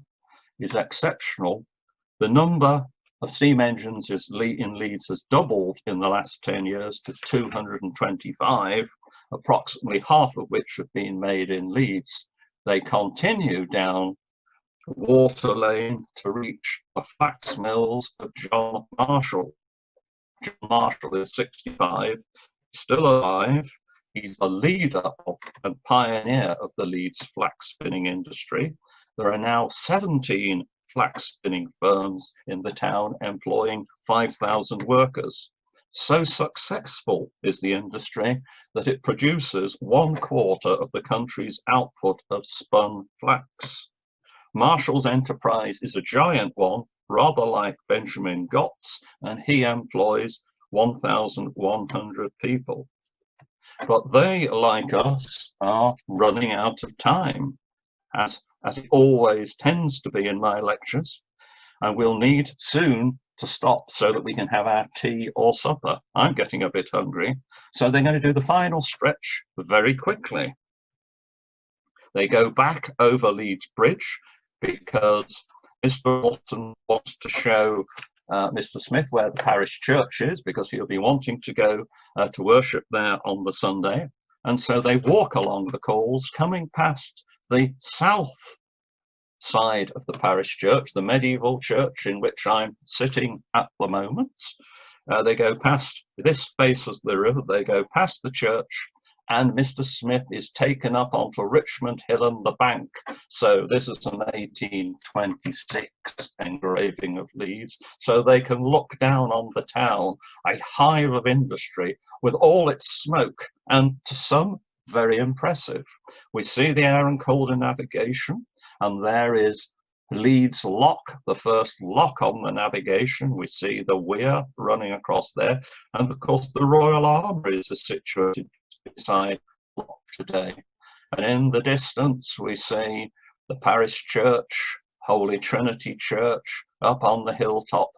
is exceptional, the number of steam engines in Leeds has doubled in the last 10 years to 225, approximately half of which have been made in Leeds. They continue down Water Lane to reach the flax mills of John Marshall. John Marshall is 65, still alive. He's the leader of and pioneer of the Leeds flax spinning industry. There are now 17 flax spinning firms in the town employing 5,000 workers. So successful is the industry that it produces 1/4 of the country's output of spun flax. Marshall's enterprise is a giant one, rather like Benjamin Gott's, and he employs 1,100 people. But they, like us, are running out of time, as it always tends to be in my lectures, and we'll need soon to stop so that we can have our tea or supper. I'm getting a bit hungry, so they're going to do the final stretch very quickly. They go back over Leeds Bridge because Mr. Walton wants to show Mr. Smith where the parish church is, because he'll be wanting to go to worship there on the Sunday. And so they walk along the calls, coming past the south side of the parish church, the medieval church in which I'm sitting at the moment. They go past, this faces the river, they go past the church, and Mr. Smith is taken up onto Richmond Hill and the bank. So this is an 1826 engraving of Leeds. So they can look down on the town, a hive of industry with all its smoke, and to some, very impressive. We see the Aaron Calder navigation, and there is Leeds Lock, the first lock on the navigation. We see the weir running across there, and of course the Royal Armoury is situated beside Lock today. And in the distance we see the parish church, Holy Trinity Church, up on the hilltop,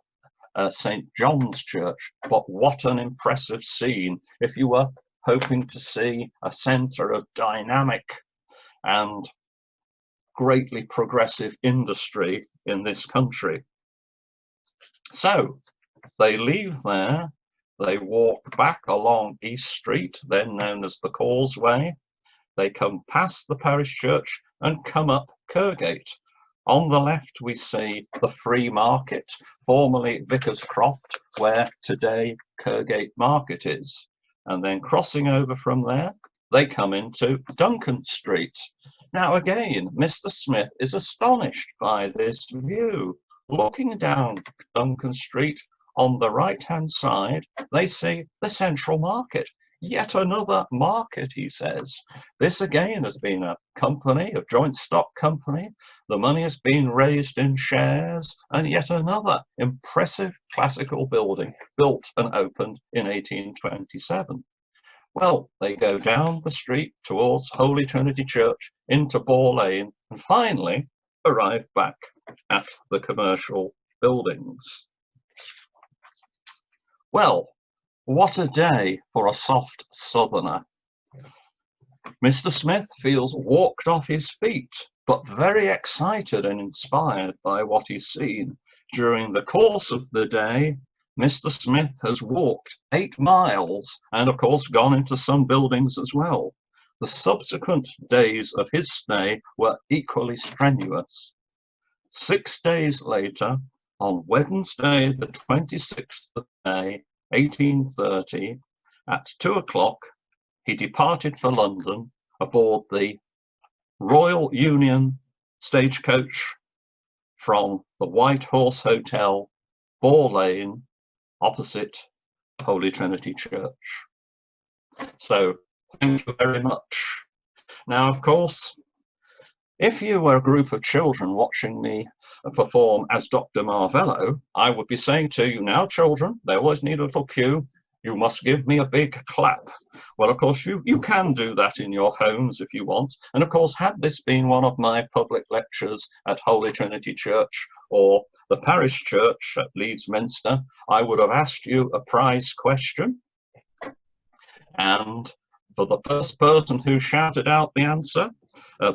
St. John's Church. But what an impressive scene if you were hoping to see a centre of dynamic and greatly progressive industry in this country. So they leave there, they walk back along East Street, then known as the Causeway. They come past the parish church and come up Kirkgate. On the left we see the Free Market, formerly Vicar's Croft, where today Kirkgate Market is. And then crossing over from there, they come into Duncan Street. Now again, Mr. Smith is astonished by this view. Looking down Duncan Street, on the right-hand side, they see the Central Market. Yet another market, he says. This again has been a company, a joint stock company. The money has been raised in shares, and yet another impressive classical building built and opened in 1827. Well, they go down the street towards Holy Trinity Church into Boar Lane, and finally arrive back at the commercial buildings. Well, what a day for a soft southerner. Mr. Smith feels walked off his feet, but very excited and inspired by what he's seen. During the course of the day, Mr. Smith has walked 8 miles and of course gone into some buildings as well. The subsequent days of his stay were equally strenuous. 6 days later, on Wednesday the 26th of May, 1830, at 2 o'clock, he departed for London aboard the Royal Union stagecoach from the White Horse Hotel, Boar Lane, opposite Holy Trinity Church. So thank you very much. Now, of course, if you were a group of children watching me perform as Dr. Marvello, I would be saying to you, now children, they always need a little cue, you must give me a big clap. Well, of course, you can do that in your homes if you want. And of course, had this been one of my public lectures at Holy Trinity Church or the Parish Church at Leeds Minster, I would have asked you a prize question. And for the first person who shouted out the answer,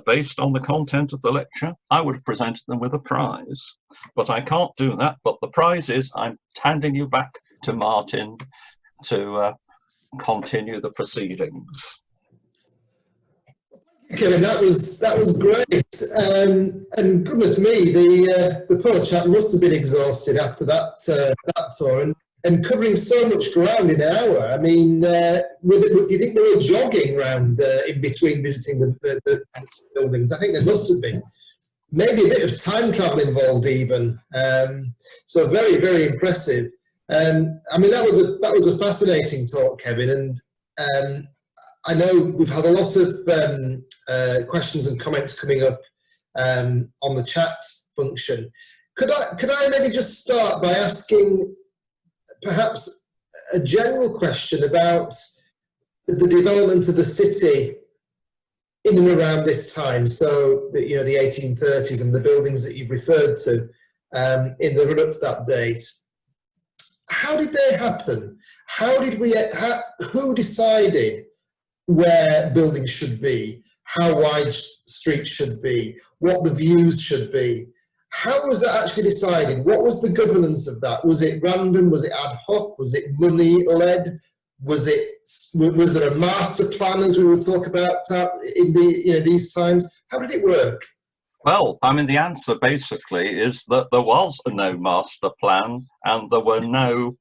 based on the content of the lecture, I would have presented them with a prize. But I can't do that. But the prize is I'm handing you back to Martin to continue the proceedings. Kevin, that was great, and goodness me, the poor chap must have been exhausted after that tour, and covering so much ground in an hour. I mean, do you think they were jogging around in between visiting the buildings? I think there must have been. Maybe a bit of time travel involved even. So very, very impressive. I mean, that was a fascinating talk, Kevin, and I know we've had a lot of questions and comments coming up on the chat function. Could I maybe just start by asking perhaps a general question about the development of the city in and around this time? So, you know, the 1830s and the buildings that you've referred to in the run-up to that date. How did they happen? Who decided where buildings should be, how wide streets should be, what the views should be? How was that actually decided? What was the governance of that? Was it random? Was it ad hoc? Was it money-led? Was there a master plan, as we would talk about in these times? How did it work? Well, I mean, the answer basically is that there was no master plan, and there were no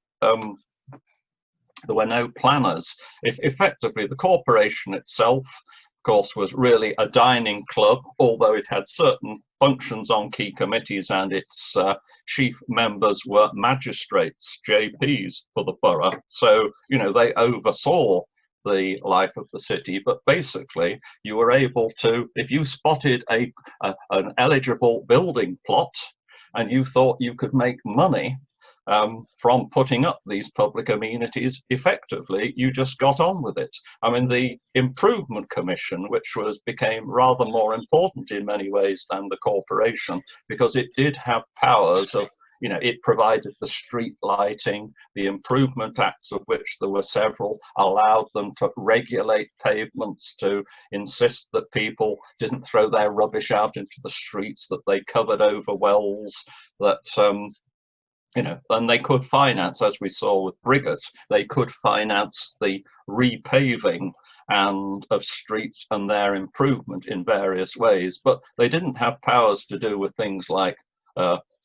planners. Effectively, the corporation itself, of course, was really a dining club, although it had certain functions on key committees, and its chief members were magistrates, JPs for the borough. So, you know, they oversaw the life of the city, but basically you were able to, if you spotted an eligible building plot and you thought you could make money from putting up these public amenities, effectively you just got on with it. I mean, the Improvement Commission, which became rather more important in many ways than the corporation, because it did have powers of, you know, it provided the street lighting, the Improvement Acts, of which there were several, allowed them to regulate pavements, to insist that people didn't throw their rubbish out into the streets, that they covered over wells, that, you know, and they could finance, as we saw with Briggott, they could finance the repaving and of streets and their improvement in various ways, but they didn't have powers to do with things like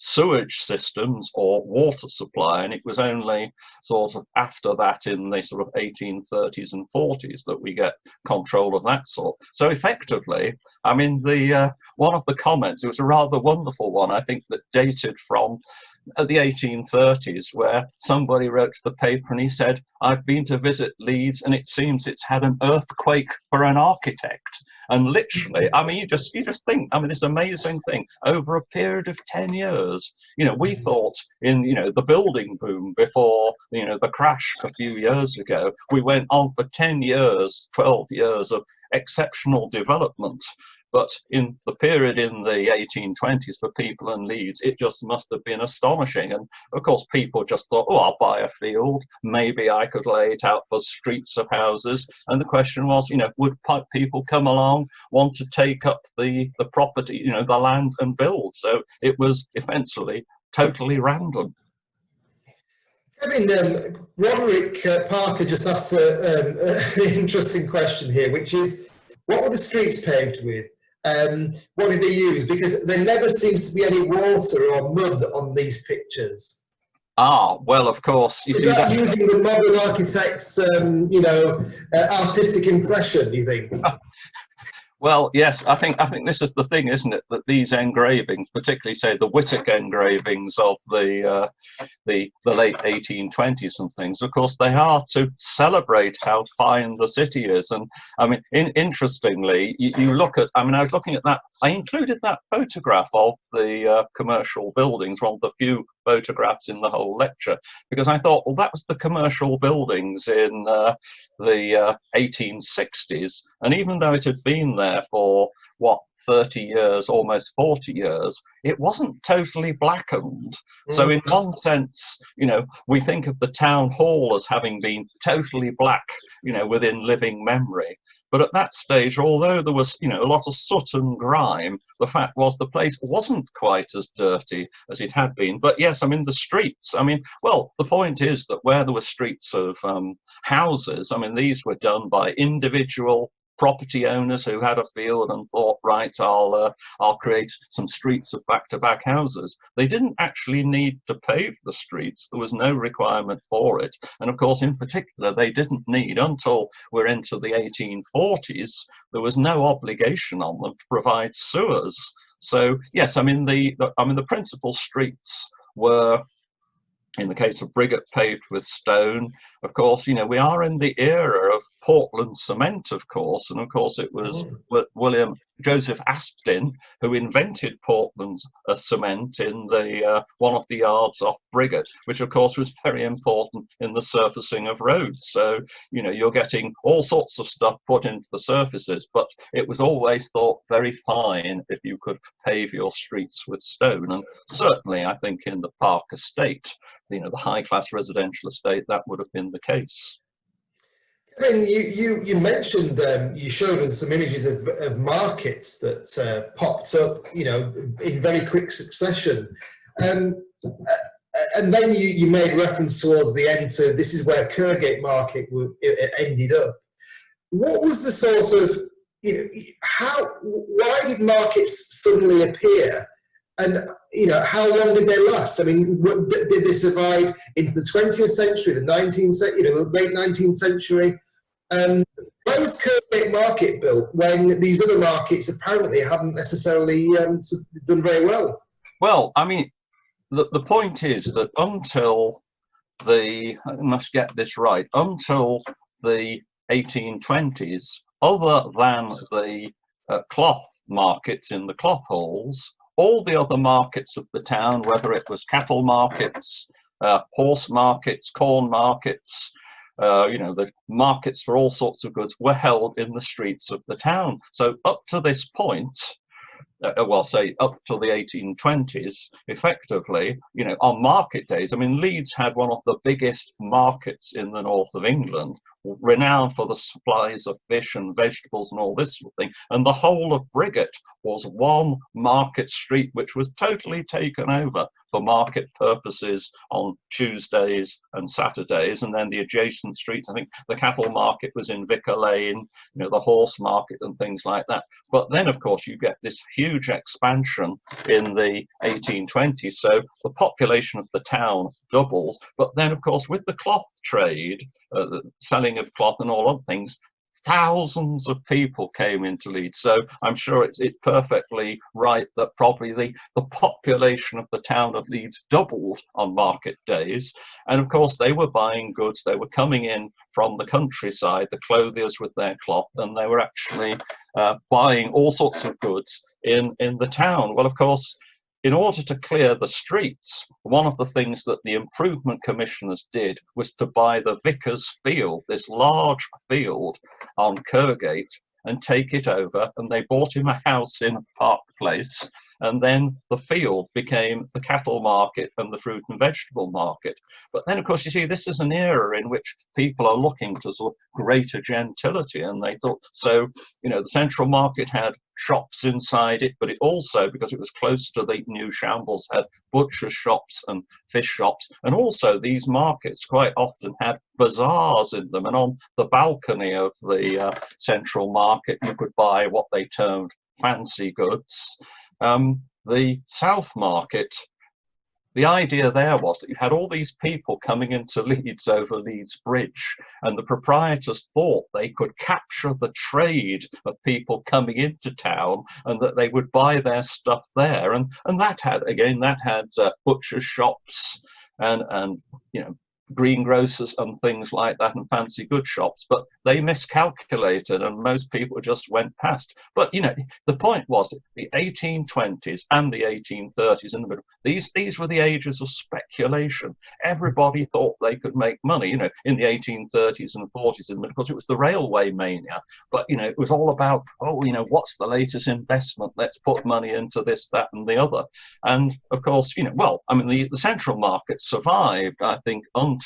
sewage systems or water supply, and it was only sort of after that, in the sort of 1830s and 40s, that we get control of that sort. So effectively, I mean, the one of the comments, it was a rather wonderful one, I think, that dated from the 1830s, where somebody wrote to the paper and he said, "I've been to visit Leeds and it seems it's had an earthquake for an architect." And literally, I mean, you just think, I mean, this amazing thing, over a period of 10 years, you know, we thought in, you know, the building boom before, you know, the crash a few years ago, we went on for 10 years, 12 years of exceptional development. But in the period in the 1820s for people in Leeds, it just must have been astonishing. And of course, people just thought, oh, I'll buy a field. Maybe I could lay it out for streets of houses. And the question was, you know, would people come along, want to take up the property, you know, the land and build? So it was essentially totally random. Kevin, Roderick Parker just asked an interesting question here, which is, what were the streets paved with? What did they use? Because there never seems to be any water or mud on these pictures. Ah, well, of course. You Is see that using the modern architect's, you know, artistic impression, do you think? Well, yes, I think this is the thing, isn't it? That these engravings, particularly say the Whittock engravings of the late 1820s and things, of course, they are to celebrate how fine the city is. And I mean, interestingly, you look at, I mean, I was looking at that, I included that photograph of the commercial buildings, one of the few photographs in the whole lecture, because I thought, well, that was the commercial buildings in the 1860s, and even though it had been there for what, 30 years, almost 40 years, it wasn't totally blackened. So in one sense, you know, we think of the town hall as having been totally black, you know, within living memory. But at that stage, although there was, you know, a lot of soot and grime, the fact was the place wasn't quite as dirty as it had been. But yes, I mean, the streets, I mean, well, the point is that where there were streets of houses, I mean, these were done by individual property owners who had a field and thought, right, I'll create some streets of back-to-back houses. They didn't actually need to pave the streets. There was no requirement for it. And of course, in particular, they didn't need, until we're into the 1840s, there was no obligation on them to provide sewers. So yes, I mean, the principal streets were In the case of Briggate, paved with stone. Of course, you know, we are in the era of Portland cement, of course, and of course it was William Joseph Aspdin who invented Portland's cement in the one of the yards off Briggate, which of course was very important in the surfacing of roads. So, you know, you're getting all sorts of stuff put into the surfaces, but it was always thought very fine if you could pave your streets with stone. And certainly, I think in the Park Estate, you know, the high-class residential estate, that would have been the case. I mean, you mentioned, you showed us some images of markets that popped up, you know, in very quick succession. And then you made reference towards the end to this is where Kirkgate Market ended up. What was the sort of, you know, why did markets suddenly appear? And, you know, how long did they last? I mean, did they survive into the 20th century, the 19th century, you know, the late 19th century? Why was Kirkgate Market built when these other markets apparently haven't necessarily done very well? Well, I mean, the point is that until I must get this right, until the 1820s, other than the cloth markets in the cloth halls, all the other markets of the town, whether it was cattle markets, horse markets, corn markets, you know, the markets for all sorts of goods were held in the streets of the town. So up to this point, well, say up till the 1820s, effectively, you know, on market days, I mean, Leeds had one of the biggest markets in the north of England, renowned for the supplies of fish and vegetables and all this sort of thing. And the whole of Briggate was one market street, which was totally taken over for market purposes on Tuesdays and Saturdays. And then the adjacent streets, I think the cattle market was in Vicar Lane, you know, the horse market and things like that. But then, of course, you get this huge expansion in the 1820s. So the population of the town doubles. But then, of course, with the cloth trade, the selling of cloth and all other things, thousands of people came into Leeds. So I'm sure it's perfectly right that probably the population of the town of Leeds doubled on market days. And of course, they were buying goods. They were coming in from the countryside, the clothiers with their cloth, and they were actually buying all sorts of goods in the town. Well, of course, in order to clear the streets, one of the things that the improvement commissioners did was to buy the vicar's field, this large field on Kirkgate, and take it over. And they bought him a house in Park Place. And then the field became the cattle market and the fruit and vegetable market. But then, of course, you see, this is an era in which people are looking to sort of greater gentility. And they thought, so, you know, the central market had shops inside it, but it also, because it was close to the new shambles, had butcher shops and fish shops. And also these markets quite often had bazaars in them. And on the balcony of the central market, you could buy what they termed fancy goods. The South Market, the idea there was that you had all these people coming into Leeds over Leeds Bridge, and the proprietors thought they could capture the trade of people coming into town and that they would buy their stuff there. And that had, again, butcher shops and you know, greengrocers and things like that, and fancy goods shops, but they miscalculated and most people just went past. But you know, the point was the 1820s and the 1830s in the middle, these were the ages of speculation. Everybody thought they could make money, you know, in the 1830s and 40s in the middle, because it was the railway mania. But you know, it was all about, oh, you know, what's the latest investment? Let's put money into this, that and the other. And of course, you know, well, I mean, the central market survived, I think, until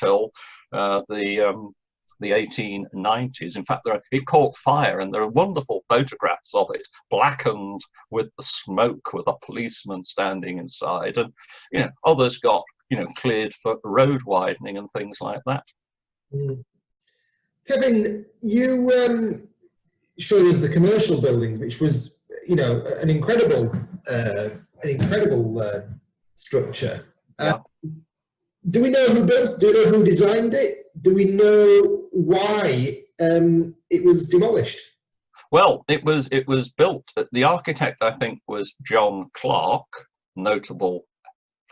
the 1890s. In fact, it caught fire, and there are wonderful photographs of it, blackened with the smoke, with a policeman standing inside, and you know, others got, you know, cleared for road widening and things like that. Kevin, you showed us the commercial building, which was, you know, an incredible structure. Yeah. Do we know who built? Do we know who designed it? Do we know why it was demolished? Well, it was built. The architect, I think, was John Clark, notable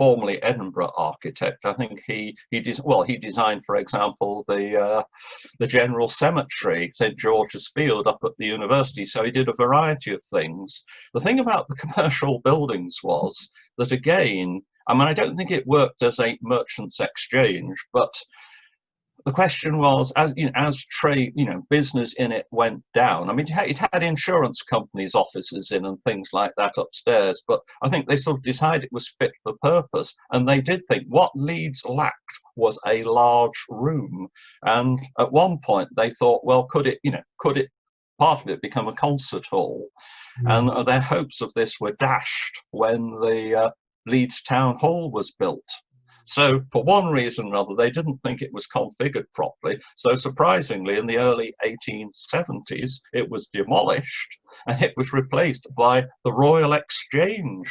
formerly Edinburgh architect. I think he designed, for example, the General Cemetery, St George's Field, up at the university. So he did a variety of things. The thing about the commercial buildings was that, again, I mean, I don't think it worked as a merchants' exchange, but the question was, as trade, business in it went down. I mean, it had insurance companies' offices in and things like that upstairs, but I think they sort of decided it was fit for purpose. And they did think what Leeds lacked was a large room. And at one point they thought, well, could it part of it become a concert hall? And their hopes of this were dashed when the Leeds Town Hall was built. So for one reason or another, they didn't think it was configured properly. So surprisingly, in the early 1870s, it was demolished and it was replaced by the Royal Exchange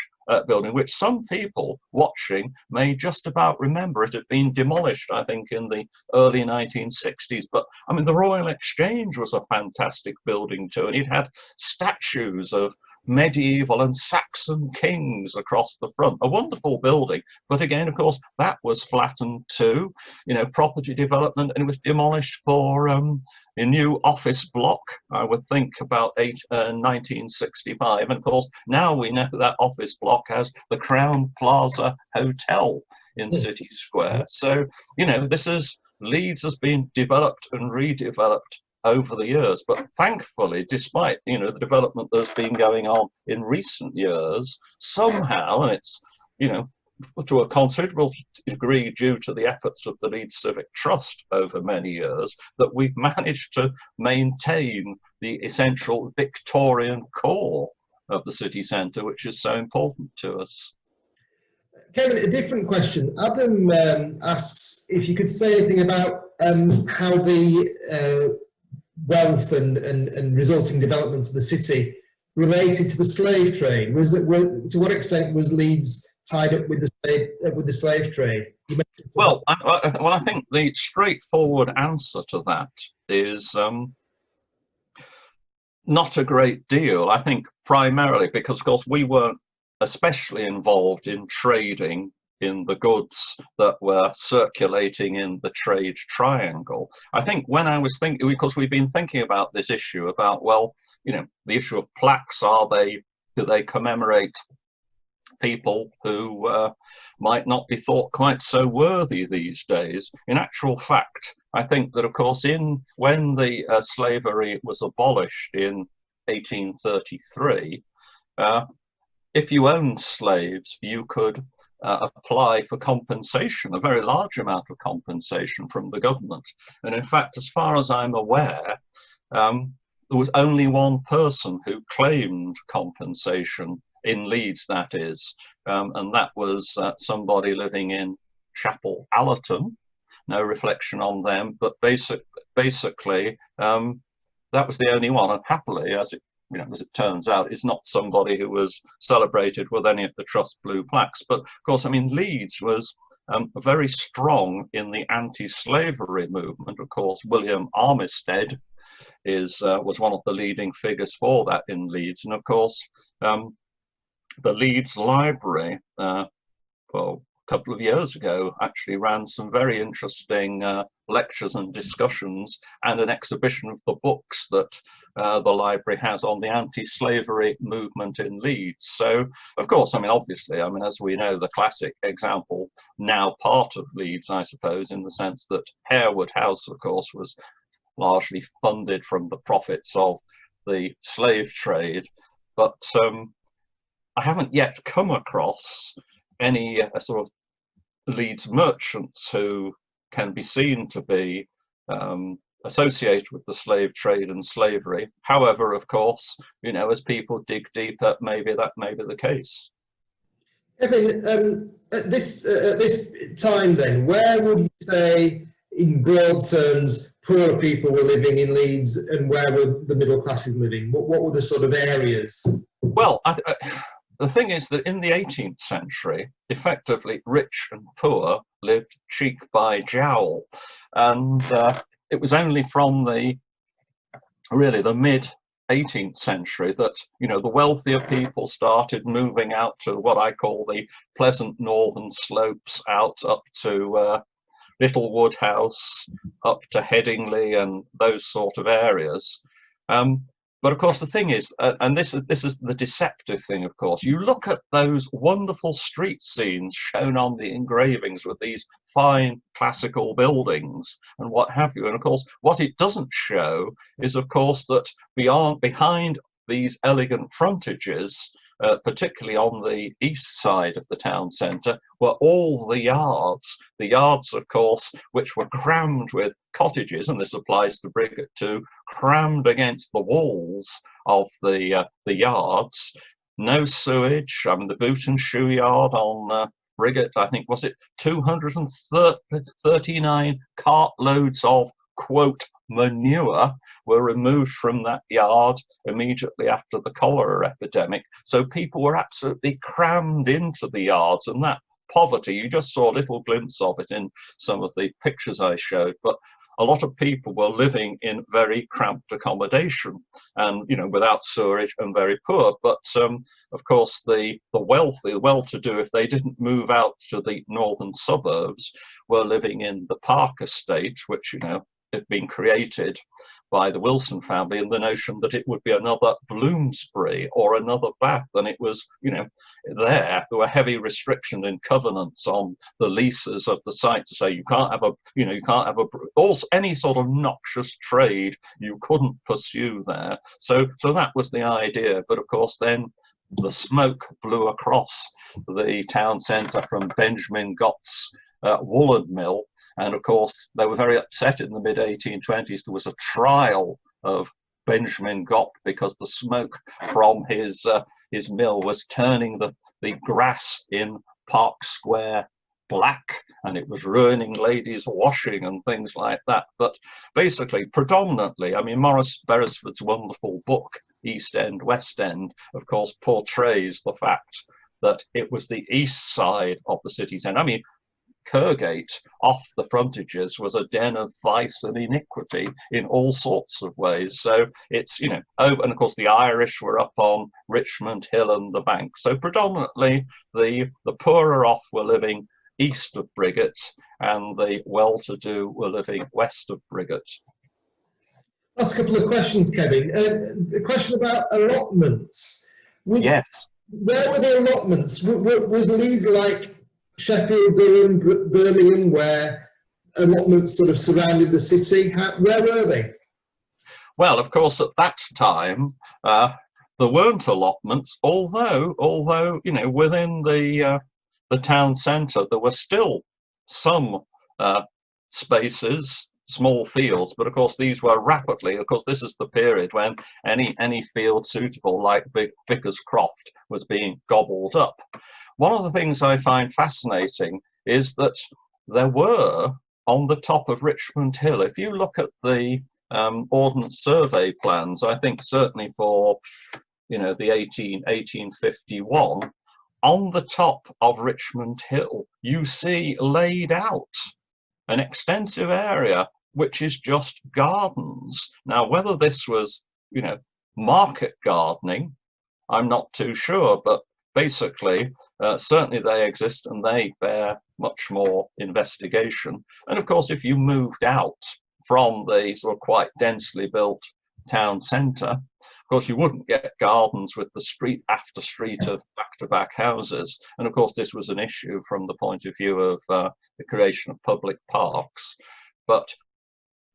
building, which some people watching may just about remember. It had been demolished, I think, in the early 1960s. But I mean, the Royal Exchange was a fantastic building too, and it had statues of medieval and Saxon kings across the front. A wonderful building, but again, of course, that was flattened too, property development, and it was demolished for a new office block, I would think, about 1965. And of course, now we know that office block has the Crown Plaza Hotel in City Square. So, Leeds has been developed and redeveloped over the years, but thankfully, despite the development that's been going on in recent years, somehow, and it's to a considerable degree due to the efforts of the Leeds Civic Trust over many years, that we've managed to maintain the essential Victorian core of the city centre, which is so important to us. Kevin, a different question. Adam asks if you could say anything about how the wealth and resulting development of the city related to the slave trade. To what extent was Leeds tied up with the slave trade? Well, I think the straightforward answer to that is not a great deal. I think primarily because, of course, we weren't especially involved in trading in the goods that were circulating in the trade triangle. I think when I was thinking, because we've been thinking about this issue about, well, the issue of plaques, do they commemorate people who might not be thought quite so worthy these days? In actual fact, I think that, of course, when the slavery was abolished in 1833, if you owned slaves, you could apply for compensation, a very large amount of compensation from the government. And in fact, as far as I'm aware, there was only one person who claimed compensation in Leeds, that is, and that was somebody living in Chapel Allerton. No reflection on them, but basically that was the only one, and happily, as it turns out, is not somebody who was celebrated with any of the Trust Blue plaques. But of course, I mean, Leeds was very strong in the anti-slavery movement. Of course, William Armistead was one of the leading figures for that in Leeds. And of course, the Leeds Library, well, a couple of years ago, actually ran some very interesting lectures and discussions and an exhibition of the books that the library has on the anti-slavery movement in Leeds. So, of course, I mean, obviously, I mean, as we know, the classic example, now part of Leeds, I suppose, in the sense that Harewood House, of course, was largely funded from the profits of the slave trade. But I haven't yet come across any sort of Leeds merchants who can be seen to be associated with the slave trade and slavery. However, of course, as people dig deeper, maybe that may be the case. Kevin, at this time then, where would you say, in broad terms, poorer people were living in Leeds and where were the middle classes living? What were the sort of areas? Well, the thing is that in the 18th century, effectively, rich and poor lived cheek by jowl. And it was only from the mid 18th century that, you know, the wealthier people started moving out to what I call the pleasant northern slopes, out up to Little Woodhouse, up to Headingley and those sort of areas. But of course, the thing is, and this is the deceptive thing, of course, you look at those wonderful street scenes shown on the engravings with these fine classical buildings and what have you. And of course, what it doesn't show is, of course, that behind these elegant frontages, particularly on the east side of the town centre, were all the yards, of course, which were crammed with cottages, and this applies to Briggate too, crammed against the walls of the yards. No sewage. I mean, the boot and shoe yard on Briggate, I think, was it 239 cartloads of, quote, manure were removed from that yard immediately after the cholera epidemic. So people were absolutely crammed into the yards, and that poverty, you just saw a little glimpse of it in some of the pictures I showed, but a lot of people were living in very cramped accommodation and, you know, without sewerage and very poor. But of course, the wealthy, the well-to-do, if they didn't move out to the northern suburbs, were living in the Park estate, which, you know, had been created by the Wilson family, and the notion that it would be another Bloomsbury or another Bath. And it was, you know, there were heavy restrictions and covenants on the leases of the site to say you can't have a, you know, you can't have also any sort of noxious trade you couldn't pursue there. So that was the idea. But of course, then the smoke blew across the town centre from Benjamin Gott's Woollen Mill. And of course, they were very upset in the mid-1820s. There was a trial of Benjamin Gott because the smoke from his mill was turning the grass in Park Square black, and it was ruining ladies' washing and things like that. But basically, predominantly, I mean, Maurice Beresford's wonderful book, East End, West End, of course, portrays the fact that it was the east side of the city centre. I mean, Kirkgate, off the frontages, was a den of vice and iniquity in all sorts of ways. So it's, you know, over, and of course the Irish were up on Richmond Hill and the Bank. So predominantly the poorer off were living east of Briggate, and the well-to-do were living west of Briggate. Last couple of questions, Kevin. A question about allotments. Yes. Where were the allotments? Was Leeds like Sheffield, Durham, Birmingham, where allotments sort of surrounded the city? Where were they? Well, of course, at that time, there weren't allotments, although, you know, within the town centre, there were still some spaces, small fields, but of course these were rapidly, of course this is the period when any field suitable like Vicar's Croft was being gobbled up. One of the things I find fascinating is that there were, on the top of Richmond Hill, if you look at the Ordnance Survey plans, I think certainly for, you know, the 1851, on the top of Richmond Hill, you see laid out an extensive area which is just gardens. Now, whether this was, you know, market gardening, I'm not too sure, but basically, certainly they exist and they bear much more investigation. And of course, if you moved out from the sort of quite densely built town centre, of course, you wouldn't get gardens with the street after street of back-to-back houses. And of course, this was an issue from the point of view of the creation of public parks. But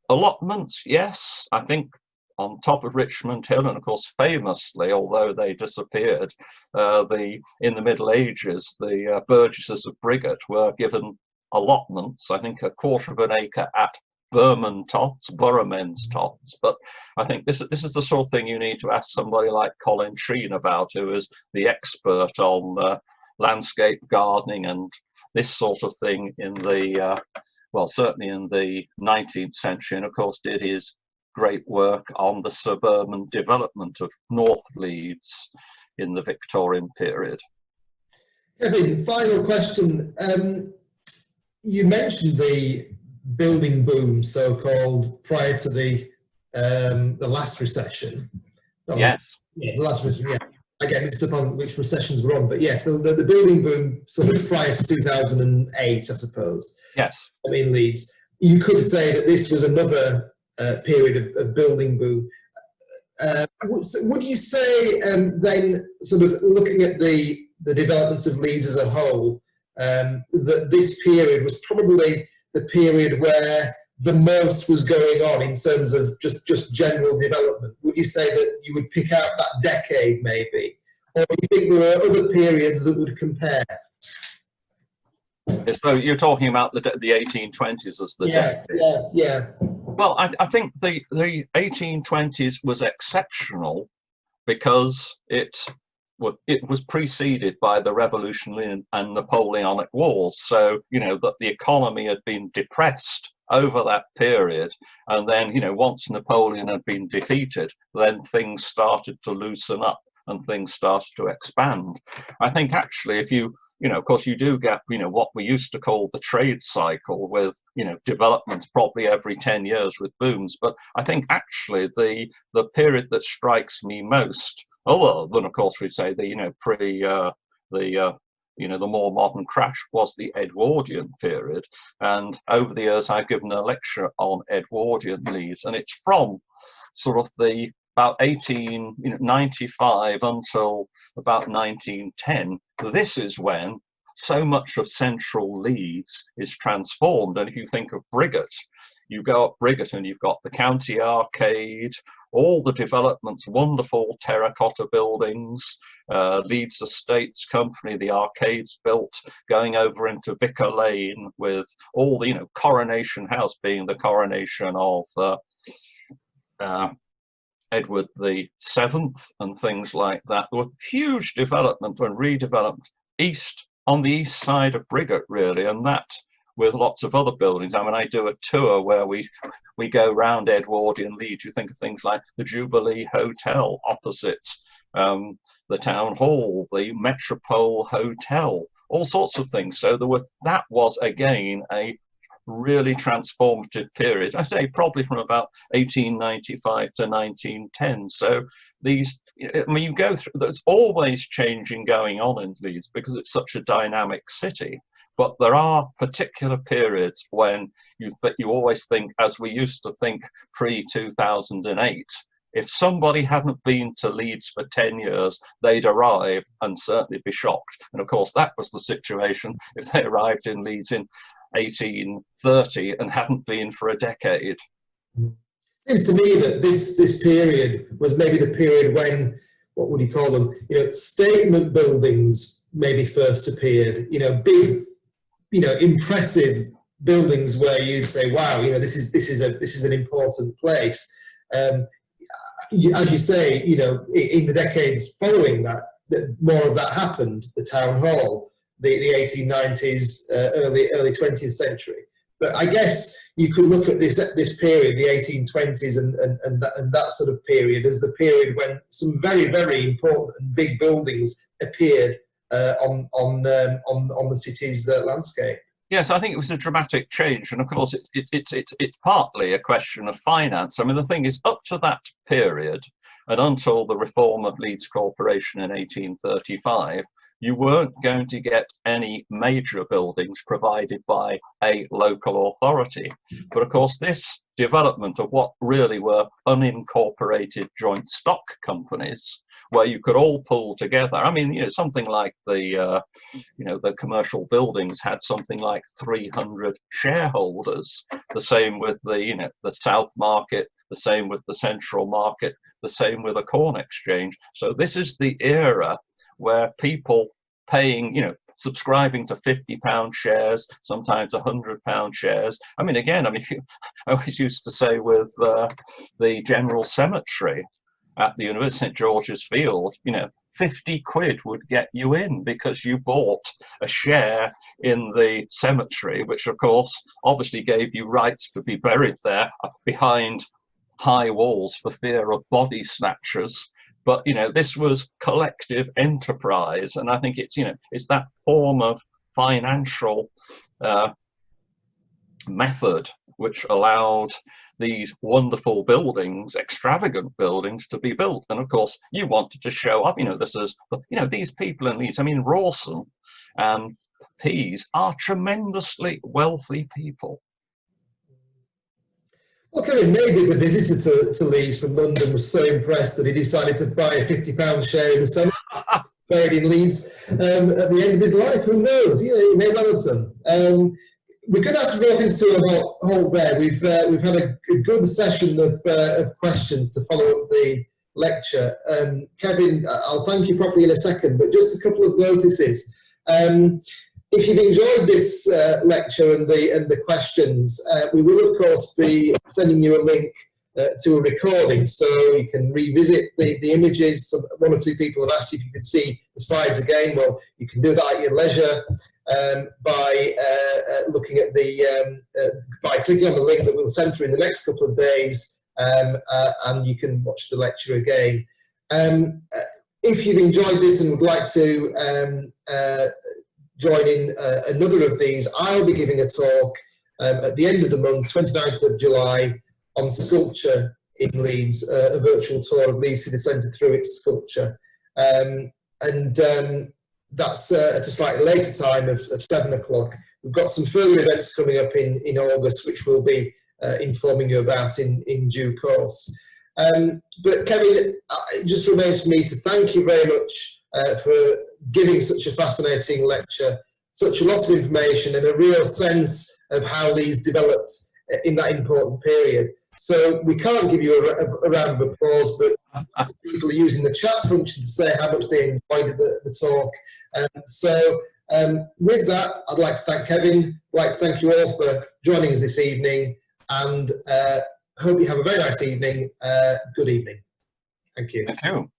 allotments, yes, I think on top of Richmond Hill, and of course famously, although they disappeared, in the Middle Ages, the burgesses of Briggate were given allotments, I think 1/4 of an acre at Burman Tots, Boroughmen's Tots. But I think this is the sort of thing you need to ask somebody like Colin Treen about, who is the expert on landscape gardening and this sort of thing in the, well, certainly in the 19th century, and of course did his great work on the suburban development of North Leeds in the Victorian period. Kevin, final question. You mentioned the building boom, so-called, prior to the last recession. Oh, Yes. yeah, the last recession, yeah. I get mixed up on which recessions we're on, but yes, the building boom sort of prior to 2008, I suppose. Yes. I mean, Leeds. You could say that this was another period of building boom. Would you say then, sort of looking at the development of Leeds as a whole, that this period was probably the period where the most was going on in terms of just general development? Would you say that you would pick out that decade maybe? Or do you think there are other periods that would compare? So you're talking about the 1820s as the decade. Yeah. Well, I think the 1820s was exceptional because it was preceded by the Revolutionary and Napoleonic Wars. So, that the economy had been depressed over that period. And then, once Napoleon had been defeated, then things started to loosen up and things started to expand. I think actually if you, of course you do get, what we used to call the trade cycle with, developments probably every 10 years with booms. But I think actually the period that strikes me most, other than of course we say the, the more modern crash, was the Edwardian period. And over the years I've given a lecture on Edwardian Leeds, and it's from sort of about 1895 until about 1910. This is when so much of central Leeds is transformed. And if you think of Briggate, you go up Briggate and you've got the County Arcade, all the developments, wonderful terracotta buildings, Leeds Estates Company, the arcades built, going over into Vicar Lane with all the, Coronation House being the coronation of Edward the Seventh and things like that. There were huge development and redevelopment on the east side of Briggate, really, and that with lots of other buildings. I mean, I do a tour where we go round Edwardian Leeds. You think of things like the Jubilee Hotel opposite the Town Hall, the Metropole Hotel, all sorts of things. So that was again a really transformative period. I say probably from about 1895 to 1910. So you go through, there's always changing going on in Leeds because it's such a dynamic city. But there are particular periods when you always think, as we used to think pre-2008, if somebody hadn't been to Leeds for 10 years, they'd arrive and certainly be shocked. And of course, that was the situation if they arrived in Leeds in 1830 and hadn't been for a decade. It seems to me that this period was maybe the period when, what would you call them, statement buildings maybe first appeared, big, impressive buildings where you'd say, wow, this is an important place. As you say, in the decades following that, more of that happened. The Town Hall, the 1890s, early 20th century. But I guess you could look at this period, the 1820s, and that sort of period as the period when some very, very important and big buildings appeared on the city's landscape. Yes, I think it was a dramatic change, and of course it's partly a question of finance. I mean, the thing is, up to that period and until the reform of Leeds Corporation in 1835, you weren't going to get any major buildings provided by a local authority. But of course, this development of what really were unincorporated joint stock companies, where you could all pull together. I mean, something like the commercial buildings had something like 300 shareholders. The same with the South Market, the same with the Central Market, the same with the Corn Exchange. So this is the era where people paying, subscribing to £50 shares, sometimes £100 shares. I mean, again, I always used to say with the General Cemetery at the University of St George's Field, 50 quid would get you in because you bought a share in the cemetery, which of course obviously gave you rights to be buried there behind high walls for fear of body snatchers. But this was collective enterprise, and I think it's it's that form of financial method which allowed these wonderful buildings, extravagant buildings, to be built. And of course, you wanted to show up, this is, these people in Leeds, I mean, Rawson and Pease are tremendously wealthy people. Well, Kevin, maybe the visitor to Leeds from London was so impressed that he decided to buy a £50 share in the summer, buried in Leeds at the end of his life. Who knows? He may well have done. We're going to have to go into a whole there. We've had a good session of questions to follow up the lecture. Kevin, I'll thank you properly in a second, but just a couple of notices. If you've enjoyed this lecture and the questions, we will of course be sending you a link to a recording, so you can revisit the images. One or two people have asked if you could see the slides again. Well, you can do that at your leisure by looking at by clicking on the link that we'll send through in the next couple of days, and you can watch the lecture again. If you've enjoyed this and would like to join in another of these, I'll be giving a talk at the end of the month, 29th of July, on sculpture in Leeds, a virtual tour of Leeds City Centre through its sculpture. That's at a slightly later time of 7 o'clock. We've got some further events coming up in August, which we'll be informing you about in due course. But Kevin, it just remains for me to thank you very much for giving such a fascinating lecture, such a lot of information and a real sense of how Leeds developed in that important period. So we can't give you a round of applause, but people are using the chat function to say how much they enjoyed the talk. With that, I'd like to thank Kevin. I'd like to thank you all for joining us this evening, and hope you have a very nice evening. Good evening. Thank you. Thank you.